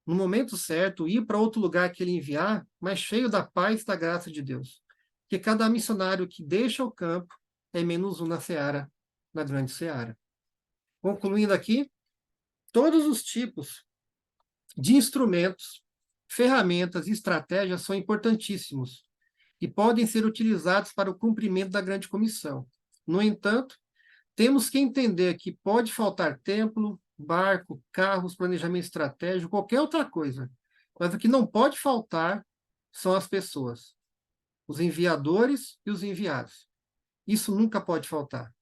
No momento certo, ir para outro lugar que Ele enviar, mas cheio da paz e da graça de Deus. Porque cada missionário que deixa o campo é menos um na seara, na grande seara. Concluindo aqui, todos os tipos de instrumentos, ferramentas e estratégias são importantíssimos e podem ser utilizados para o cumprimento da grande comissão. No entanto, temos que entender que pode faltar templo, barco, carros, planejamento estratégico, qualquer outra coisa. Mas o que não pode faltar são as pessoas, os enviadores e os enviados. Isso nunca pode faltar.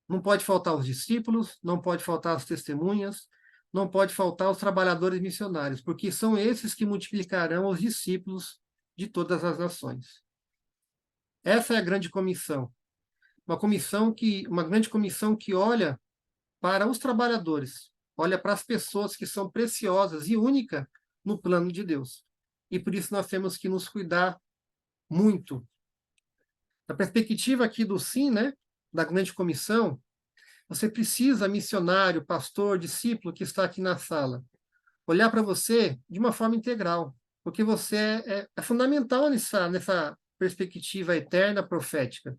Não pode faltar os discípulos, não pode faltar as testemunhas, não pode faltar os trabalhadores missionários, porque são esses que multiplicarão os discípulos de todas as nações. Essa é a grande comissão. Uma grande comissão que olha para os trabalhadores, olha para as pessoas que são preciosas e únicas no plano de Deus. E por isso nós temos que nos cuidar muito. Da perspectiva aqui do SIM, né, da grande comissão, você precisa, missionário, pastor, discípulo que está aqui na sala, olhar para você de uma forma integral. porque você é fundamental nessa perspectiva eterna profética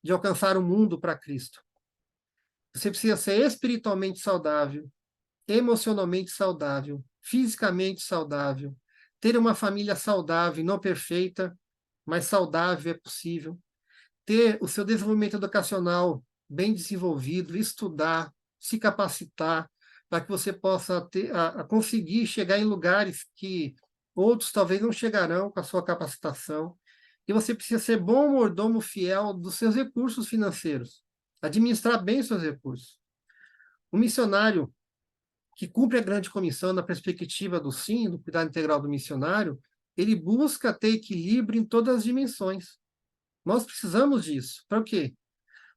de alcançar o mundo para Cristo. Você precisa ser espiritualmente saudável, emocionalmente saudável, fisicamente saudável, ter uma família saudável, não perfeita, mas saudável é possível, ter o seu desenvolvimento educacional bem desenvolvido, estudar, se capacitar, para que você possa a conseguir chegar em lugares que outros talvez não chegarão com a sua capacitação. E você precisa ser bom mordomo fiel dos seus recursos financeiros, administrar bem os seus recursos. O missionário que cumpre a grande comissão na perspectiva do sim, do cuidado integral do missionário, ele busca ter equilíbrio em todas as dimensões. Nós precisamos disso. Para o quê?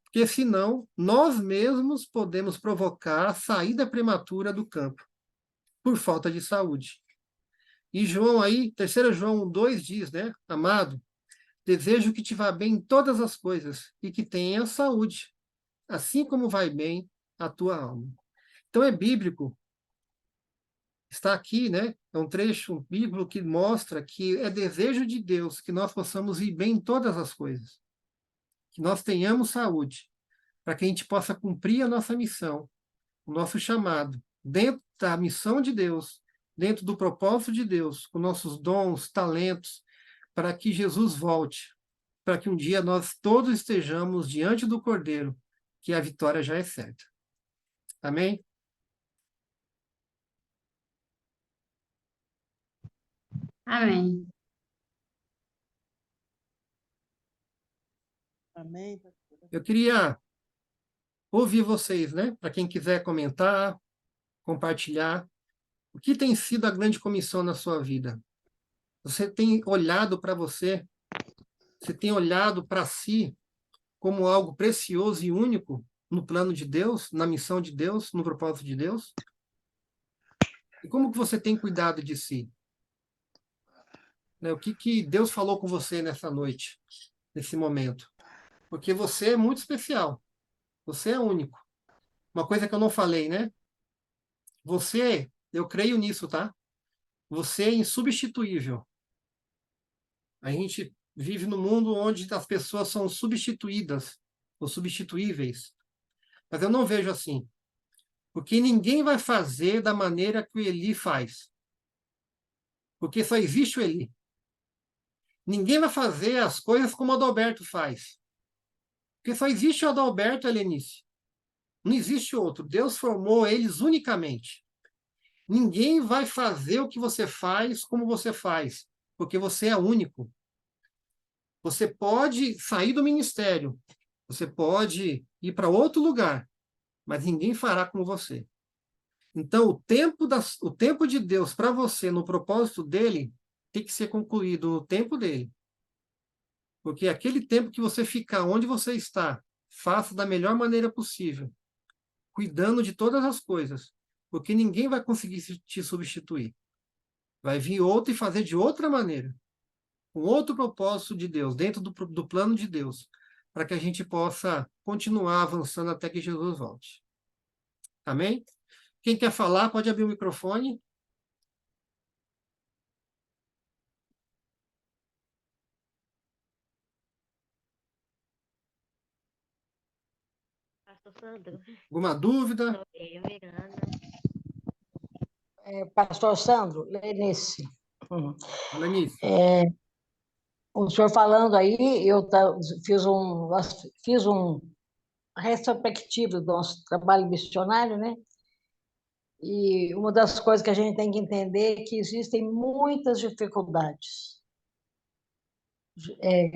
Porque senão nós mesmos podemos provocar a saída prematura do campo por falta de saúde. E João aí, 3 João 2 diz, né? Amado, desejo que te vá bem em todas as coisas e que tenha saúde, assim como vai bem a tua alma. Então é bíblico, está aqui, né? É um trecho bíblico que mostra que é desejo de Deus que nós possamos ir bem em todas as coisas, que nós tenhamos saúde, para que a gente possa cumprir a nossa missão, o nosso chamado, dentro da missão de Deus, dentro do propósito de Deus, com nossos dons, talentos, para que Jesus volte, para que um dia nós todos estejamos diante do Cordeiro, que a vitória já é certa. Amém? Amém. Amém. Eu queria ouvir vocês, né? Para quem quiser comentar, compartilhar, o que tem sido a grande comissão na sua vida? Você tem olhado para você? Você tem olhado para si como algo precioso e único no plano de Deus, na missão de Deus, no propósito de Deus? E como que você tem cuidado de si? Né? O que Deus falou com você nessa noite, nesse momento? Porque você é muito especial. Você é único. Uma coisa que eu não falei, né? Você, eu creio nisso, tá? Você é insubstituível. A gente vive num mundo onde as pessoas são substituídas ou substituíveis. Mas eu não vejo assim. Porque ninguém vai fazer da maneira que o Eli faz. Porque só existe o Eli. Ninguém vai fazer as coisas como o Adalberto faz. Porque só existe o Adalberto e a Lenice. Não existe outro. Deus formou eles unicamente. Ninguém vai fazer o que você faz como você faz. Porque você é único. Você pode sair do ministério. Você pode ir para outro lugar. Mas ninguém fará como você. Então, o tempo de Deus para você, no propósito dele, tem que ser concluído no tempo dele. Porque aquele tempo que você ficar onde você está, faça da melhor maneira possível, cuidando de todas as coisas, porque ninguém vai conseguir te substituir. Vai vir outro e fazer de outra maneira, com outro propósito de Deus, dentro do plano de Deus, para que a gente possa continuar avançando até que Jesus volte. Amém? Quem quer falar, pode abrir o microfone. Pastor Sandro, Alguma dúvida? sou eu, Miranda. Pastor Sandro, Lenice, Fala nisso. o senhor falando aí, eu fiz um retrospectivo do nosso trabalho missionário, né? E uma das coisas que a gente tem que entender é que existem muitas dificuldades.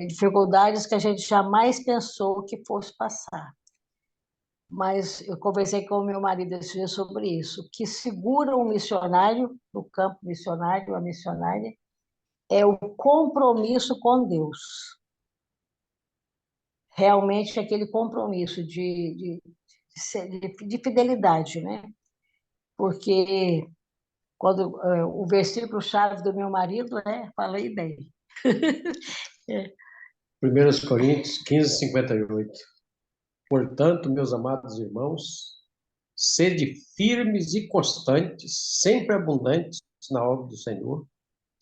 Dificuldades que a gente jamais pensou que fosse passar. Mas eu conversei com o meu marido esse dia sobre isso. O que segura um missionário, no campo missionário, a missionária, é o compromisso com Deus. Realmente aquele compromisso de fidelidade, né? Porque quando o versículo-chave do meu marido, né? Falei bem. 1 Coríntios 15, 58. Portanto, meus amados irmãos, sede firmes e constantes, sempre abundantes na obra do Senhor,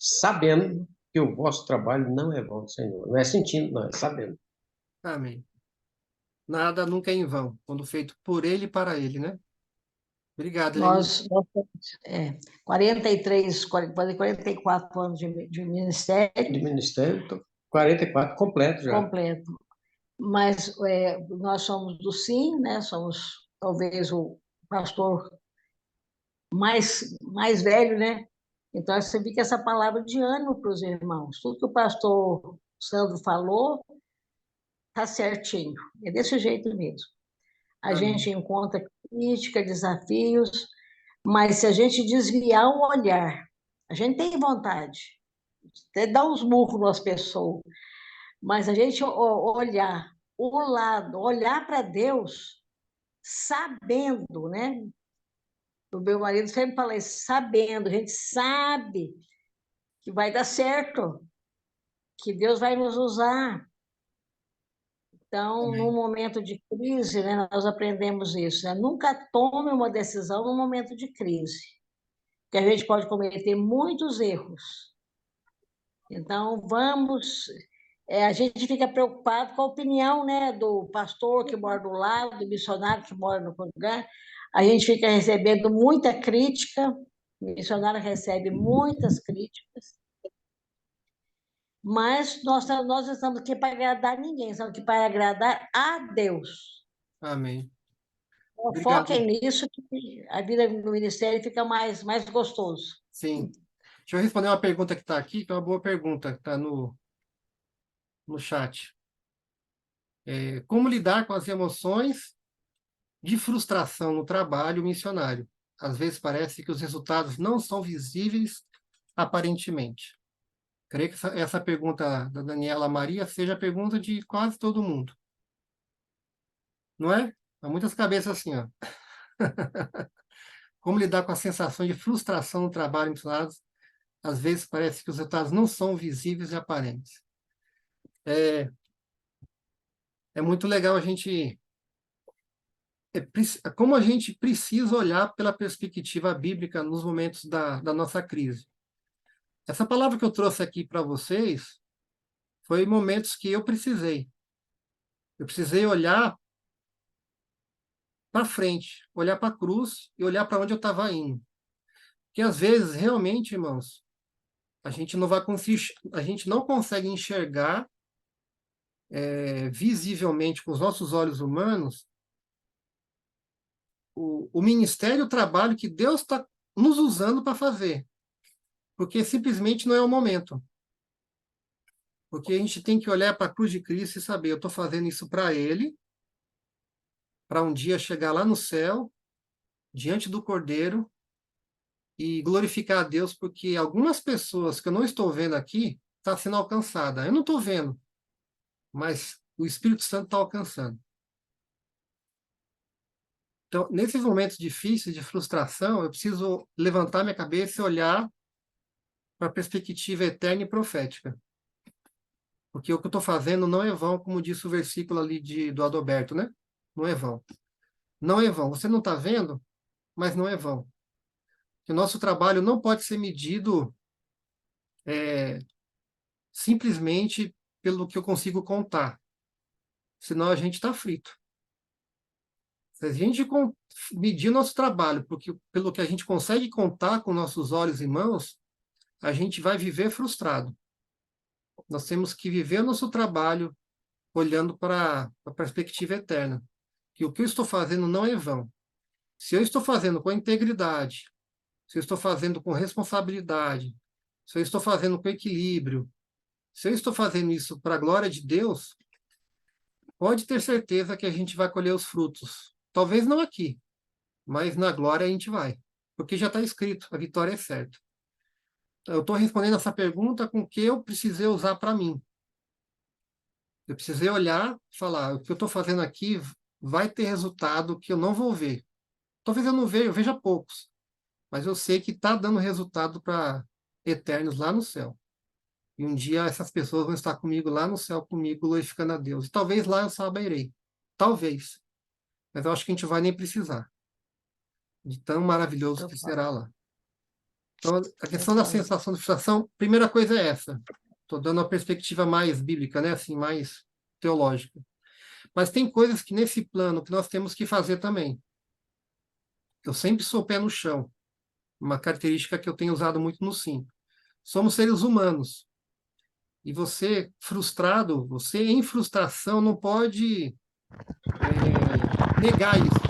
sabendo que o vosso trabalho não é vão, Senhor. Não é sentindo, não, é sabendo. Amém. Nada nunca é em vão, quando feito por Ele e para Ele, né? Obrigado, Helene. Nós temos 43, quase 44 anos de ministério De ministério, tô 44 completo já. completo. Mas nós somos do Sim, né? Somos talvez o pastor mais velho, né? Então, você fica essa palavra de ânimo para os irmãos. Tudo que o pastor Sandro falou está certinho. É desse jeito mesmo. A Amém. gente encontra crítica, desafios, mas se a gente desviar o olhar, a gente tem vontade, até dar uns murros nas pessoas, mas a gente olhar o lado, olhar para Deus, sabendo, né? O meu marido sempre fala isso, sabendo, a gente sabe que vai dar certo, que Deus vai nos usar. Então, num Amém. momento de crise, né, nós aprendemos isso, né? Nunca tome uma decisão num momento de crise, que a gente pode cometer muitos erros. Então, a gente fica preocupado com a opinião, né, do pastor que mora do lado, do missionário que mora no outro lugar. A gente fica recebendo muita crítica, o missionário recebe muitas críticas, mas nós estamos aqui para agradar ninguém, estamos aqui para agradar a Deus. Amém. Então, Obrigado. foquem nisso, que a vida no ministério fica mais gostoso. Sim. Deixa eu responder uma pergunta que está aqui, que é uma boa pergunta, que está no chat. Como lidar com as emoções de frustração no trabalho missionário? Às vezes parece que os resultados não são visíveis aparentemente. Creio que essa pergunta da Daniela Maria seja a pergunta de quase todo mundo. Não é? Há muitas cabeças assim, ó. Como lidar com a sensação de frustração no trabalho missionário? Às vezes parece que os resultados não são visíveis e aparentes. É muito legal a gente... como a gente precisa olhar pela perspectiva bíblica nos momentos da nossa crise. Essa palavra que eu trouxe aqui para vocês foi momentos que eu precisei. Eu precisei olhar para frente, olhar para a cruz e olhar para onde eu estava indo. Porque às vezes, realmente, irmãos, a gente não consegue enxergar visivelmente com os nossos olhos humanos o ministério, o trabalho que Deus está nos usando para fazer. Porque simplesmente não é o momento. Porque a gente tem que olhar para a cruz de Cristo e saber, eu estou fazendo isso para Ele, para um dia chegar lá no céu, diante do Cordeiro, e glorificar a Deus, porque algumas pessoas que eu não estou vendo aqui estão sendo alcançadas. Eu não estou vendo, mas o Espírito Santo está alcançando. Então, nesses momentos difíceis de frustração, eu preciso levantar minha cabeça e olhar para a perspectiva eterna e profética. Porque o que eu estou fazendo não é vão, como disse o versículo ali do Adalberto, né? Não é vão. Não é vão. Você não está vendo, mas não é vão. Que o nosso trabalho não pode ser medido simplesmente pelo que eu consigo contar. Senão a gente está frito. Se a gente medir nosso trabalho pelo que a gente consegue contar com nossos olhos e mãos, a gente vai viver frustrado. Nós temos que viver o nosso trabalho olhando para a perspectiva eterna. Que o que eu estou fazendo não é vão. Se eu estou fazendo com integridade, se eu estou fazendo com responsabilidade, se eu estou fazendo com equilíbrio, se eu estou fazendo isso para a glória de Deus, pode ter certeza que a gente vai colher os frutos. Talvez não aqui, mas na glória a gente vai. Porque já está escrito, a vitória é certa. Eu estou respondendo essa pergunta com o que eu precisei usar para mim. Eu precisei olhar e falar, o que eu estou fazendo aqui vai ter resultado que eu não vou ver. Talvez eu não veja, eu veja poucos, mas eu sei que está dando resultado para eternos lá no céu. E um dia essas pessoas vão estar comigo lá no céu, comigo, glorificando a Deus. E talvez lá eu saberei. Talvez. Mas eu acho que a gente vai nem precisar. De tão maravilhoso que será lá. Então, a questão da sensação de frustração, primeira coisa é essa. Estou dando uma perspectiva mais bíblica, né? Assim, mais teológica. Mas tem coisas que nesse plano que nós temos que fazer também. Eu sempre sou pé no chão. Uma característica que eu tenho usado muito no Sim. Somos seres humanos. E você, frustrado, você em frustração não pode negar isso.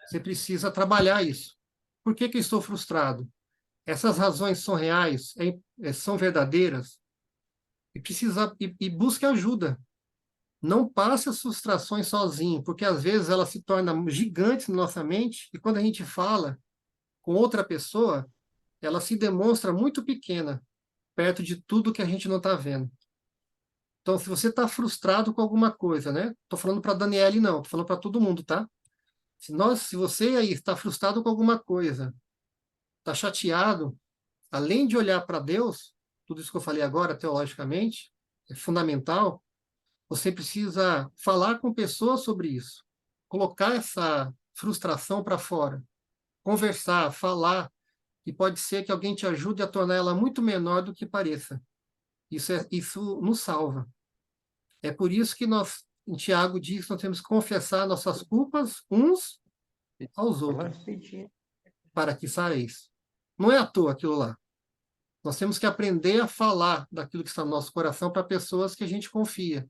Você precisa trabalhar isso. Por que eu estou frustrado? Essas razões são reais, são verdadeiras? E busque ajuda. Não passe as frustrações sozinho, porque às vezes elas se tornam gigantes na nossa mente, e quando a gente fala com outra pessoa, ela se demonstra muito pequena, perto de tudo que a gente não está vendo. Então, se você está frustrado com alguma coisa, né? Estou falando para a Daniele, não, estou falando para todo mundo, tá? Se você aí está frustrado com alguma coisa, está chateado, além de olhar para Deus, tudo isso que eu falei agora, teologicamente, é fundamental, você precisa falar com pessoas sobre isso, colocar essa frustração para fora, conversar, falar, e pode ser que alguém te ajude a tornar ela muito menor do que pareça. Isso nos salva. É por isso que nós, em Tiago diz que nós temos que confessar nossas culpas uns aos outros, para que sareis. Não é à toa aquilo lá. Nós temos que aprender a falar daquilo que está no nosso coração para pessoas que a gente confia.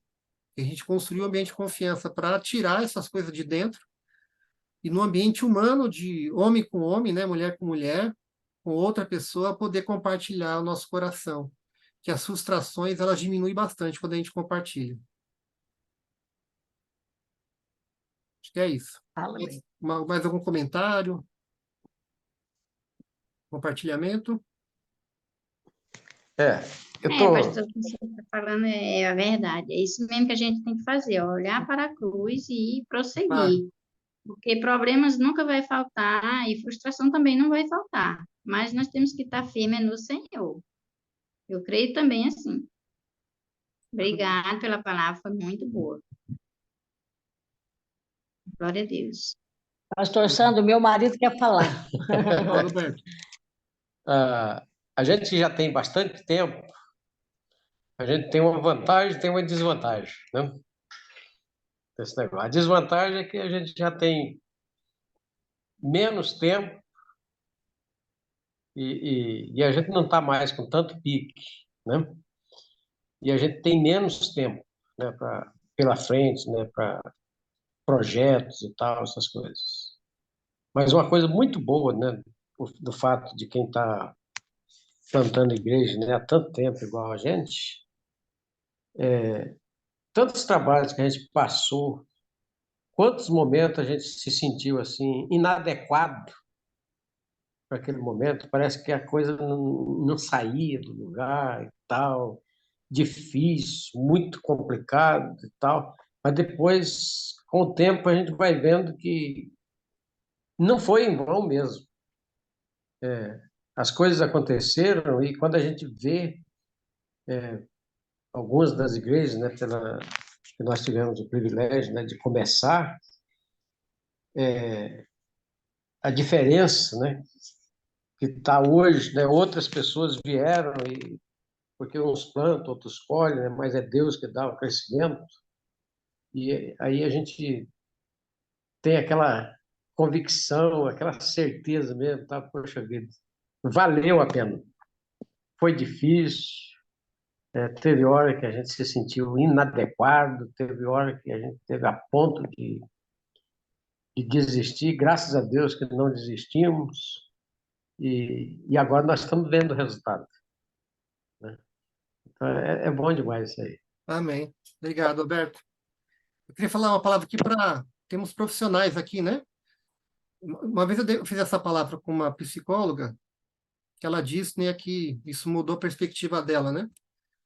Que a gente construiu um ambiente de confiança para tirar essas coisas de dentro. E no ambiente humano, de homem com homem, né, mulher com mulher, com outra pessoa, poder compartilhar o nosso coração. Que as frustrações, elas diminuem bastante quando a gente compartilha. Acho que é isso. Mais algum comentário? Compartilhamento? Pastor, o que você está falando é a verdade. É isso mesmo que a gente tem que fazer, ó, olhar para a cruz e prosseguir. Porque problemas nunca vai faltar e frustração também não vai faltar. Mas nós temos que estar firmes no Senhor. Eu creio também assim. Obrigada pela palavra, foi muito boa. Glória a Deus. Pastor Sandro, meu marido quer falar. Roberto. A gente já tem bastante tempo, a gente tem uma vantagem e tem uma desvantagem, né? Esse negócio. A desvantagem é que a gente já tem menos tempo e a gente não está mais com tanto pique, né? E a gente tem menos tempo, né, pela frente, né, para projetos e tal, essas coisas. Mas uma coisa muito boa, né, do fato de quem está plantando igreja, né, há tanto tempo igual a gente, tantos trabalhos que a gente passou, quantos momentos a gente se sentiu assim inadequado para aquele momento, parece que a coisa não saía do lugar e tal, difícil, muito complicado e tal, mas depois, com o tempo, a gente vai vendo que não foi em vão mesmo. As coisas aconteceram e quando a gente vê algumas das igrejas, né, que nós tivemos o privilégio, né, de começar, a diferença, né, que está hoje, né, outras pessoas vieram e porque uns plantam, outros colhem, né, mas é Deus que dá o crescimento. E aí a gente tem aquela convicção, aquela certeza mesmo, tá? Poxa vida, valeu a pena. Foi difícil, teve hora que a gente se sentiu inadequado, teve hora que a gente teve a ponto de desistir, graças a Deus que não desistimos, e agora nós estamos vendo o resultado, né? Então, é bom demais isso aí. Amém. Obrigado, Alberto. Eu queria falar uma palavra aqui para... Temos profissionais aqui, né? Uma vez eu fiz essa palavra com uma psicóloga, que ela disse, né, que isso mudou a perspectiva dela, né?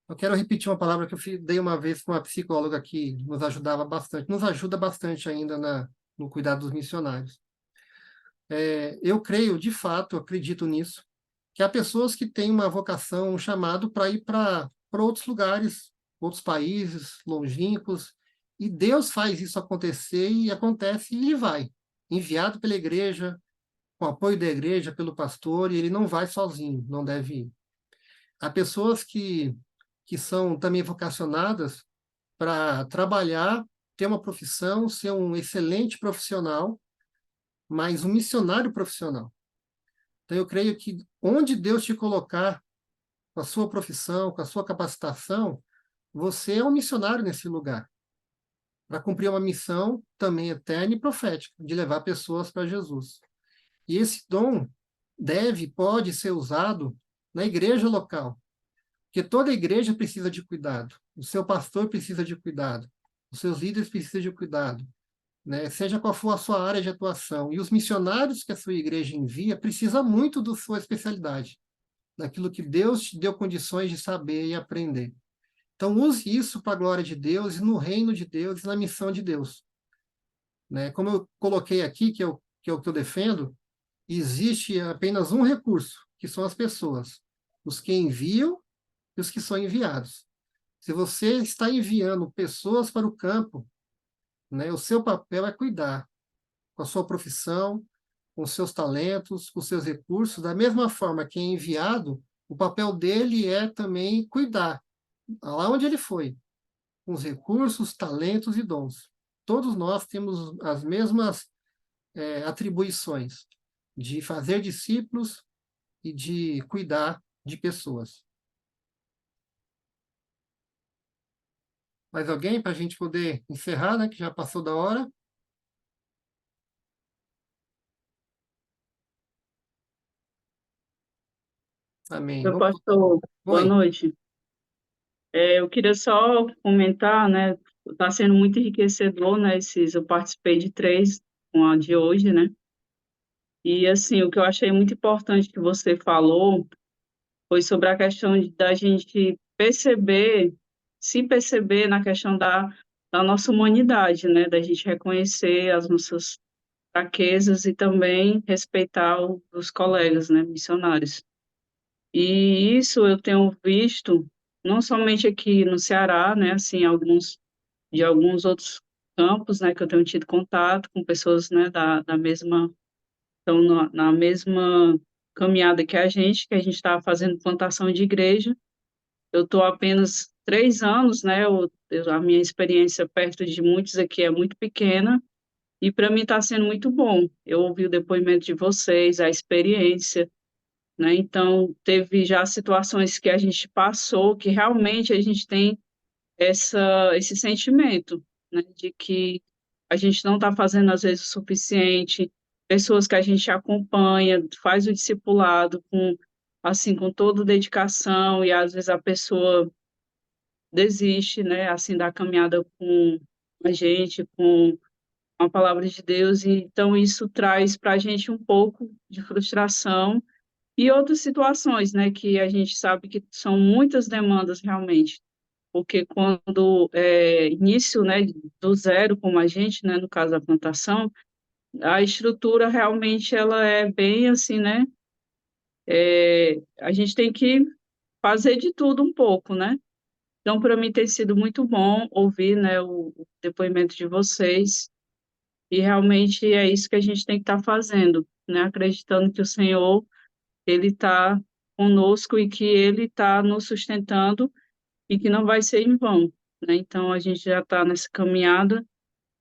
Eu quero repetir uma palavra que eu dei uma vez com uma psicóloga que nos ajudava bastante, nos ajuda bastante ainda no cuidado dos missionários. Eu creio, de fato, eu acredito nisso, que há pessoas que têm uma vocação, um chamado para ir para outros lugares, outros países longínquos, e Deus faz isso acontecer e acontece e ele vai, enviado pela igreja, com o apoio da igreja, pelo pastor, e ele não vai sozinho, não deve ir. Há pessoas que são também vocacionadas para trabalhar, ter uma profissão, ser um excelente profissional, mas um missionário profissional. Então, eu creio que onde Deus te colocar, com a sua profissão, com a sua capacitação, você é um missionário nesse lugar, para cumprir uma missão também eterna e profética, de levar pessoas para Jesus. E esse dom pode ser usado na igreja local, porque toda igreja precisa de cuidado, o seu pastor precisa de cuidado, os seus líderes precisam de cuidado, né? Seja qual for a sua área de atuação. E os missionários que a sua igreja envia precisam muito da sua especialidade, daquilo que Deus te deu condições de saber e aprender. Então, use isso para a glória de Deus, e no reino de Deus, e na missão de Deus. Né? Como eu coloquei aqui, que é o que eu defendo, existe apenas um recurso, que são as pessoas, os que enviam e os que são enviados. Se você está enviando pessoas para o campo, né, o seu papel é cuidar com a sua profissão, com os seus talentos, com os seus recursos. Da mesma forma que é enviado, o papel dele é também cuidar, lá onde ele foi, com os recursos, talentos e dons. Todos nós temos as mesmas atribuições de fazer discípulos e de cuidar de pessoas. Mais alguém para a gente poder encerrar, né, que já passou da hora? Amém. Meu pastor, boa Oi. noite. Eu queria só comentar, né? Está sendo muito enriquecedor, né? Eu participei de 3 com a de hoje, né? E assim, o que eu achei muito importante que você falou foi sobre a questão da gente perceber, se perceber na questão da nossa humanidade, né? Da gente reconhecer as nossas fraquezas e também respeitar os colegas, né? Missionários. E isso eu tenho visto, não somente aqui no Ceará, né, assim, de alguns outros campos, né, que eu tenho tido contato com pessoas, né, da mesma, estão na mesma caminhada que a gente está fazendo plantação de igreja. Eu estou apenas 3 anos, né, a minha experiência perto de muitos aqui é muito pequena, e para mim está sendo muito bom. Eu ouvi o depoimento de vocês, a experiência, né? Então, teve já situações que a gente passou que realmente a gente tem esse sentimento, né? De que a gente não está fazendo, às vezes, o suficiente, pessoas que a gente acompanha, faz o discipulado assim, com toda dedicação, e às vezes a pessoa desiste, né? Assim, da caminhada com a gente, com a palavra de Deus, e então isso traz para a gente um pouco de frustração e outras situações, né, que a gente sabe que são muitas demandas realmente, porque quando início, né, do zero, como a gente, né, no caso da plantação, a estrutura realmente ela é bem assim, né, a gente tem que fazer de tudo um pouco, né. Então, para mim tem sido muito bom ouvir, né, o depoimento de vocês, e realmente é isso que a gente tem que estar fazendo, né, acreditando que o Senhor ele está conosco e que ele está nos sustentando e que não vai ser em vão, né? Então, a gente já está nessa caminhada.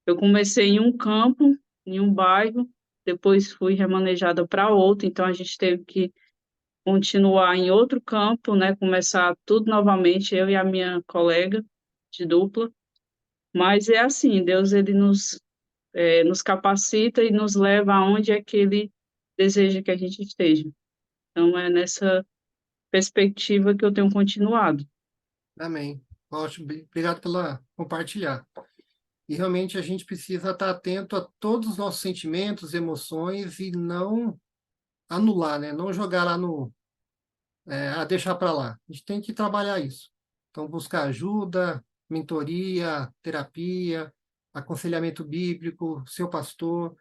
Eu comecei em um campo, em um bairro, depois fui remanejada para outro, então a gente teve que continuar em outro campo, né? Começar tudo novamente, eu e a minha colega de dupla. Mas é assim, Deus ele nos capacita e nos leva aonde é que ele deseja que a gente esteja. Então, é nessa perspectiva que eu tenho continuado. Amém. Ótimo. Obrigado pela compartilhar. E realmente a gente precisa estar atento a todos os nossos sentimentos, emoções, e não anular, né? Não jogar lá deixar para lá. A gente tem que trabalhar isso. Então, buscar ajuda, mentoria, terapia, aconselhamento bíblico, seu pastor,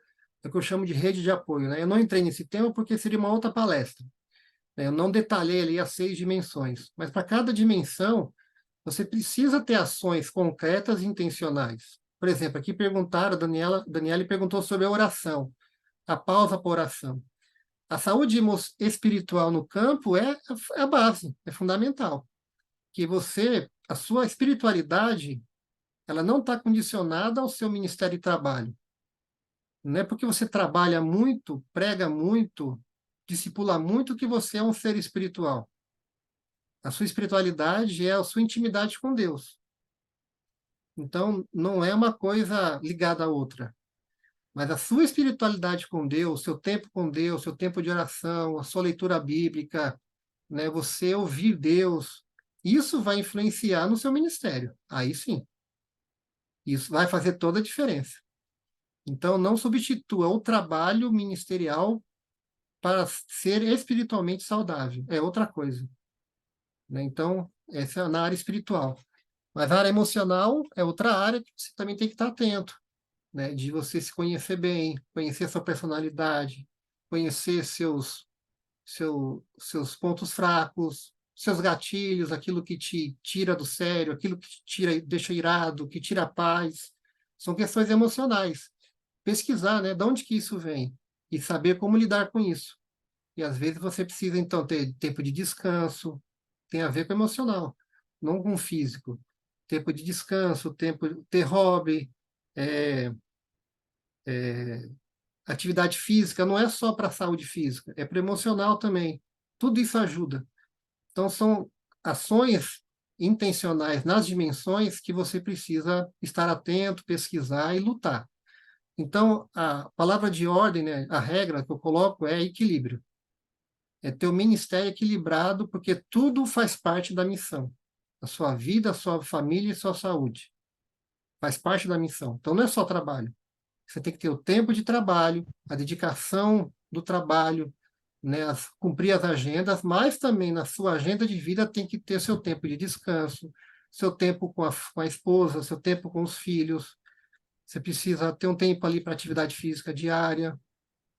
é o que eu chamo de rede de apoio, né? Eu não entrei nesse tema porque seria uma outra palestra, né? Eu não detalhei ali as 6 dimensões, mas para cada dimensão, você precisa ter ações concretas e intencionais. Por exemplo, aqui perguntaram, Daniele perguntou sobre a oração, a pausa para oração. A saúde espiritual no campo é a base, é fundamental. Que a sua espiritualidade, ela não está condicionada ao seu ministério de trabalho. Não é porque você trabalha muito, prega muito, discipula muito, que você é um ser espiritual. A sua espiritualidade é a sua intimidade com Deus. Então, não é uma coisa ligada à outra. Mas a sua espiritualidade com Deus, seu tempo com Deus, seu tempo de oração, a sua leitura bíblica, né, você ouvir Deus, isso vai influenciar no seu ministério. Aí sim. Isso vai fazer toda a diferença. Então, não substitua o trabalho ministerial para ser espiritualmente saudável. É outra coisa. Né? Então, essa é na área espiritual. Mas a área emocional é outra área que você também tem que estar atento, né? De você se conhecer bem, conhecer sua personalidade, conhecer seus pontos fracos, seus gatilhos, aquilo que te tira do sério, aquilo que te tira, deixa irado, que tira a paz. São questões emocionais. Pesquisar, né? De onde que isso vem? E saber como lidar com isso. E às vezes você precisa, então, ter tempo de descanso, tem a ver com o emocional, não com o físico. Tempo de descanso, ter hobby, é, atividade física, não é só para a saúde física, é para o emocional também. Tudo isso ajuda. Então, são ações intencionais nas dimensões que você precisa estar atento, pesquisar e lutar. Então, a palavra de ordem, né, a regra que eu coloco é equilíbrio. É ter o ministério equilibrado, porque tudo faz parte da missão. A sua vida, a sua família e a sua saúde. Faz parte da missão. Então, não é só trabalho. Você tem que ter o tempo de trabalho, a dedicação do trabalho, né, cumprir as agendas, mas também na sua agenda de vida tem que ter seu tempo de descanso, seu tempo com a esposa, seu tempo com os filhos. Você precisa ter um tempo ali para atividade física diária,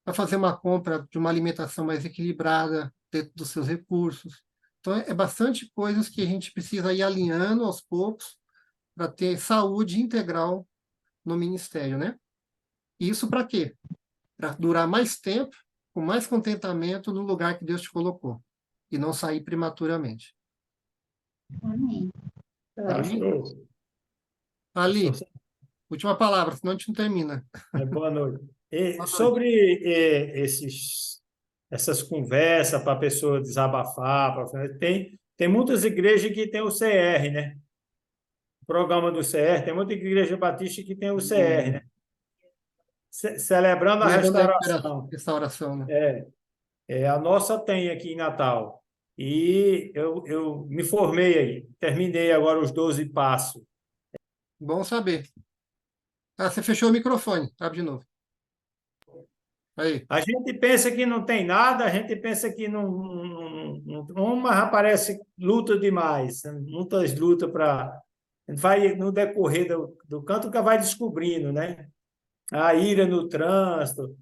para fazer uma compra de uma alimentação mais equilibrada dentro dos seus recursos. Então, é bastante coisas que a gente precisa ir alinhando aos poucos para ter saúde integral no ministério, né? E isso para quê? Para durar mais tempo, com mais contentamento no lugar que Deus te colocou, e não sair prematuramente. Amém. Tá bem? Pastor, Ali, pastor, última palavra, senão a gente não termina. boa noite. Boa noite. Sobre essas conversas para a pessoa desabafar, tem muitas igrejas que tem o CR, né? O programa do CR, tem muita igreja batista que tem o CR, né? Celebrando a Lembrando da restauração. restauração, né? A nossa tem aqui em Natal. E eu me formei aí, terminei agora os 12 passos. Bom saber. Ah, você fechou o microfone. Abre de novo. Aí. A gente pensa que não tem nada, a gente pensa que mas aparece luta demais, muitas lutas para. Vai no decorrer do canto que vai descobrindo, né? A ira no trânsito,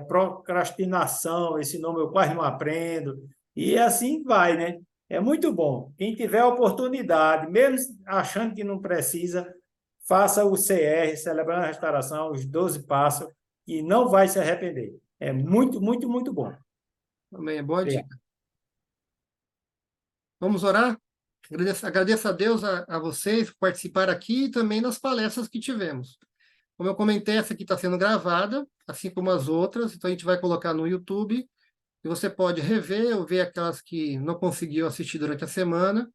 procrastinação, esse nome eu quase não aprendo, e assim vai, né? É muito bom. Quem tiver oportunidade, mesmo achando que não precisa, faça o CR, Celebrando a Restauração, os 12 passos, e não vai se arrepender. É muito, muito, muito bom. Amém. Boa dica. Vamos orar? Agradeço a Deus, a vocês por participar aqui e também nas palestras que tivemos. Como eu comentei, essa aqui está sendo gravada, assim como as outras, então a gente vai colocar no YouTube, e você pode rever ou ver aquelas que não conseguiu assistir durante a semana.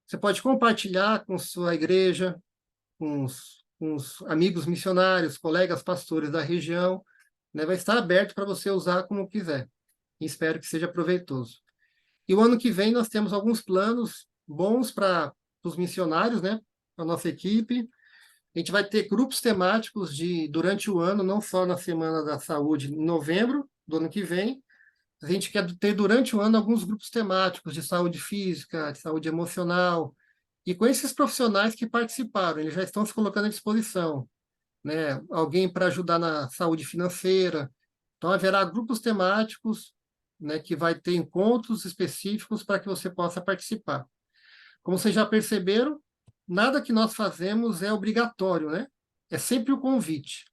Você pode compartilhar com sua igreja, com os amigos missionários, colegas pastores da região, né? Vai estar aberto para você usar como quiser. E espero que seja proveitoso. E o ano que vem nós temos alguns planos bons para os missionários, né? Para a nossa equipe. A gente vai ter grupos temáticos durante o ano, não só na Semana da Saúde, em novembro do ano que vem. A gente quer ter durante o ano alguns grupos temáticos de saúde física, de saúde emocional. E com esses profissionais que participaram, eles já estão se colocando à disposição, né? Alguém para ajudar na saúde financeira. Então, haverá grupos temáticos, né, que vai ter encontros específicos para que você possa participar. Como vocês já perceberam, nada que nós fazemos é obrigatório, né? É sempre o convite.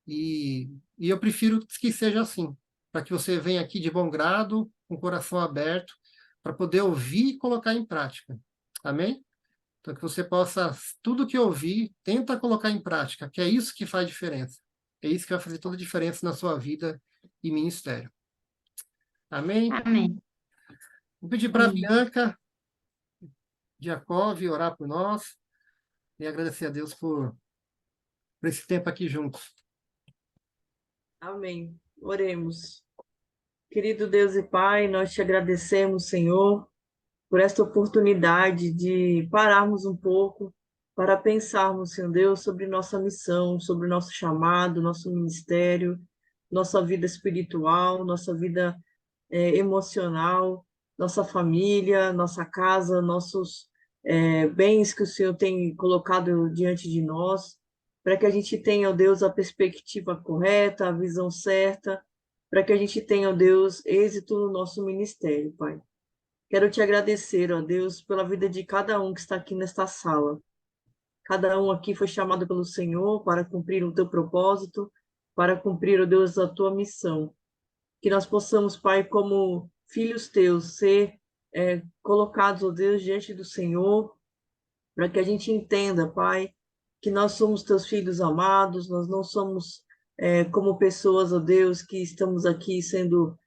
E eu prefiro que seja assim. para que você venha aqui de bom grado, com o coração aberto, para poder ouvir e colocar em prática. Amém? Então, que você possa, tudo que ouvir, tenta colocar em prática, que é isso que faz diferença. É isso que vai fazer toda a diferença na sua vida e ministério. Amém? Amém. Vou pedir para a Amém. Bianca Jacob orar por nós e agradecer a Deus por esse tempo aqui juntos. Amém. Oremos. Querido Deus e Pai, nós te agradecemos, Senhor, por esta oportunidade de pararmos um pouco para pensarmos, Senhor Deus, sobre nossa missão, sobre nosso chamado, nosso ministério, nossa vida espiritual, nossa vida emocional, nossa família, nossa casa, nossos bens que o Senhor tem colocado diante de nós, para que a gente tenha, ó Deus, a perspectiva correta, a visão certa, para que a gente tenha, ó Deus, êxito no nosso ministério, Pai. Quero te agradecer, ó Deus, pela vida de cada um que está aqui nesta sala. Cada um aqui foi chamado pelo Senhor para cumprir o teu propósito, para cumprir, ó Deus, a tua missão. Que nós possamos, Pai, como filhos teus, ser colocados, ó Deus, diante do Senhor, para que a gente entenda, Pai, que nós somos teus filhos amados, nós não somos como pessoas, ó Deus, que estamos aqui sendo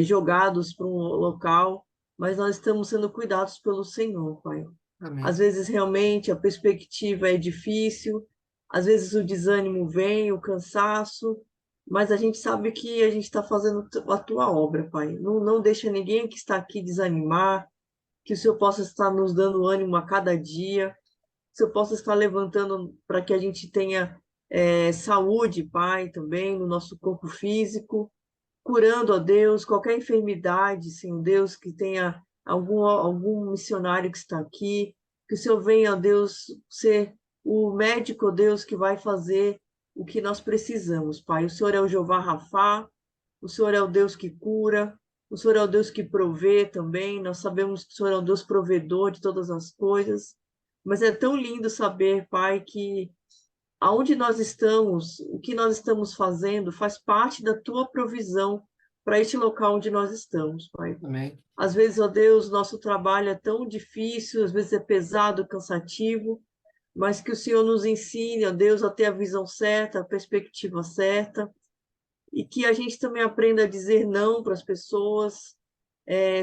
jogados para um local, mas nós estamos sendo cuidados pelo Senhor, Pai. Amém. Às vezes, realmente, a perspectiva é difícil, às vezes o desânimo vem, o cansaço, mas a gente sabe que a gente está fazendo a tua obra, Pai. Não deixa ninguém que está aqui desanimar, que o Senhor possa estar nos dando ânimo a cada dia, que o Senhor possa estar levantando para que a gente tenha saúde, Pai, também no nosso corpo físico, curando, ó Deus, qualquer enfermidade, Senhor Deus, que tenha algum missionário que está aqui, que o Senhor venha, ó Deus, ser o médico, ó Deus, que vai fazer o que nós precisamos, Pai. O Senhor é o Jeová Rafá, o Senhor é o Deus que cura, o Senhor é o Deus que provê também, nós sabemos que o Senhor é o Deus provedor de todas as coisas, mas é tão lindo saber, Pai, que aonde nós estamos, o que nós estamos fazendo, faz parte da tua provisão para este local onde nós estamos, Pai. Amém. Às vezes, ó Deus, nosso trabalho é tão difícil, às vezes é pesado, cansativo, mas que o Senhor nos ensine, ó Deus, a ter a visão certa, a perspectiva certa, e que a gente também aprenda a dizer não para as pessoas,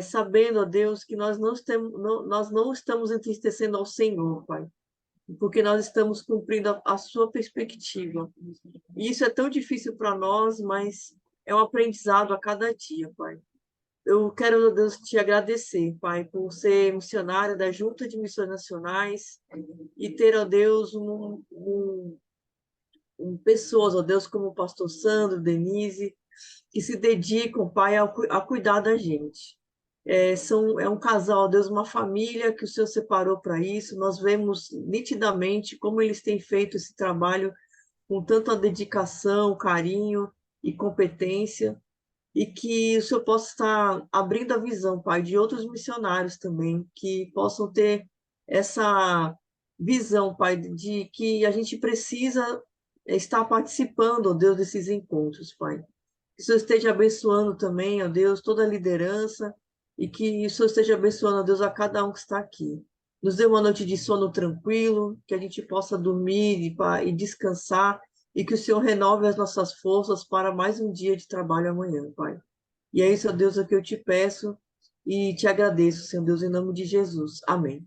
sabendo, ó Deus, que nós não estamos entristecendo ao Senhor, Pai, porque nós estamos cumprindo a sua perspectiva. E isso é tão difícil para nós, mas é um aprendizado a cada dia, Pai. Eu quero, Deus, te agradecer, Pai, por ser missionária da Junta de Missões Nacionais e ter, ó Deus, pessoas, ó Deus, como o pastor Sandro, Denise, que se dedicam, Pai, a cuidar da gente. É um casal, ó Deus, uma família que o Senhor separou para isso. Nós vemos nitidamente como eles têm feito esse trabalho com tanta dedicação, carinho e competência, e que o Senhor possa estar abrindo a visão, Pai, de outros missionários também, que possam ter essa visão, Pai, de que a gente precisa estar participando, ó Deus, desses encontros, Pai. Que o Senhor esteja abençoando também, ó Deus, toda a liderança, e que o Senhor esteja abençoando, ó Deus, a cada um que está aqui. Nos dê uma noite de sono tranquilo, que a gente possa dormir e descansar, e que o Senhor renove as nossas forças para mais um dia de trabalho amanhã, Pai. E é isso, ó Deus, é que eu te peço e te agradeço, Senhor Deus, em nome de Jesus. Amém.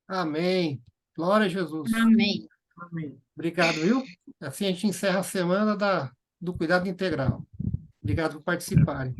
Amém. Glória a Jesus. Amém. Amém. Obrigado, viu? Assim a gente encerra a semana do Cuidado Integral. Obrigado por participarem.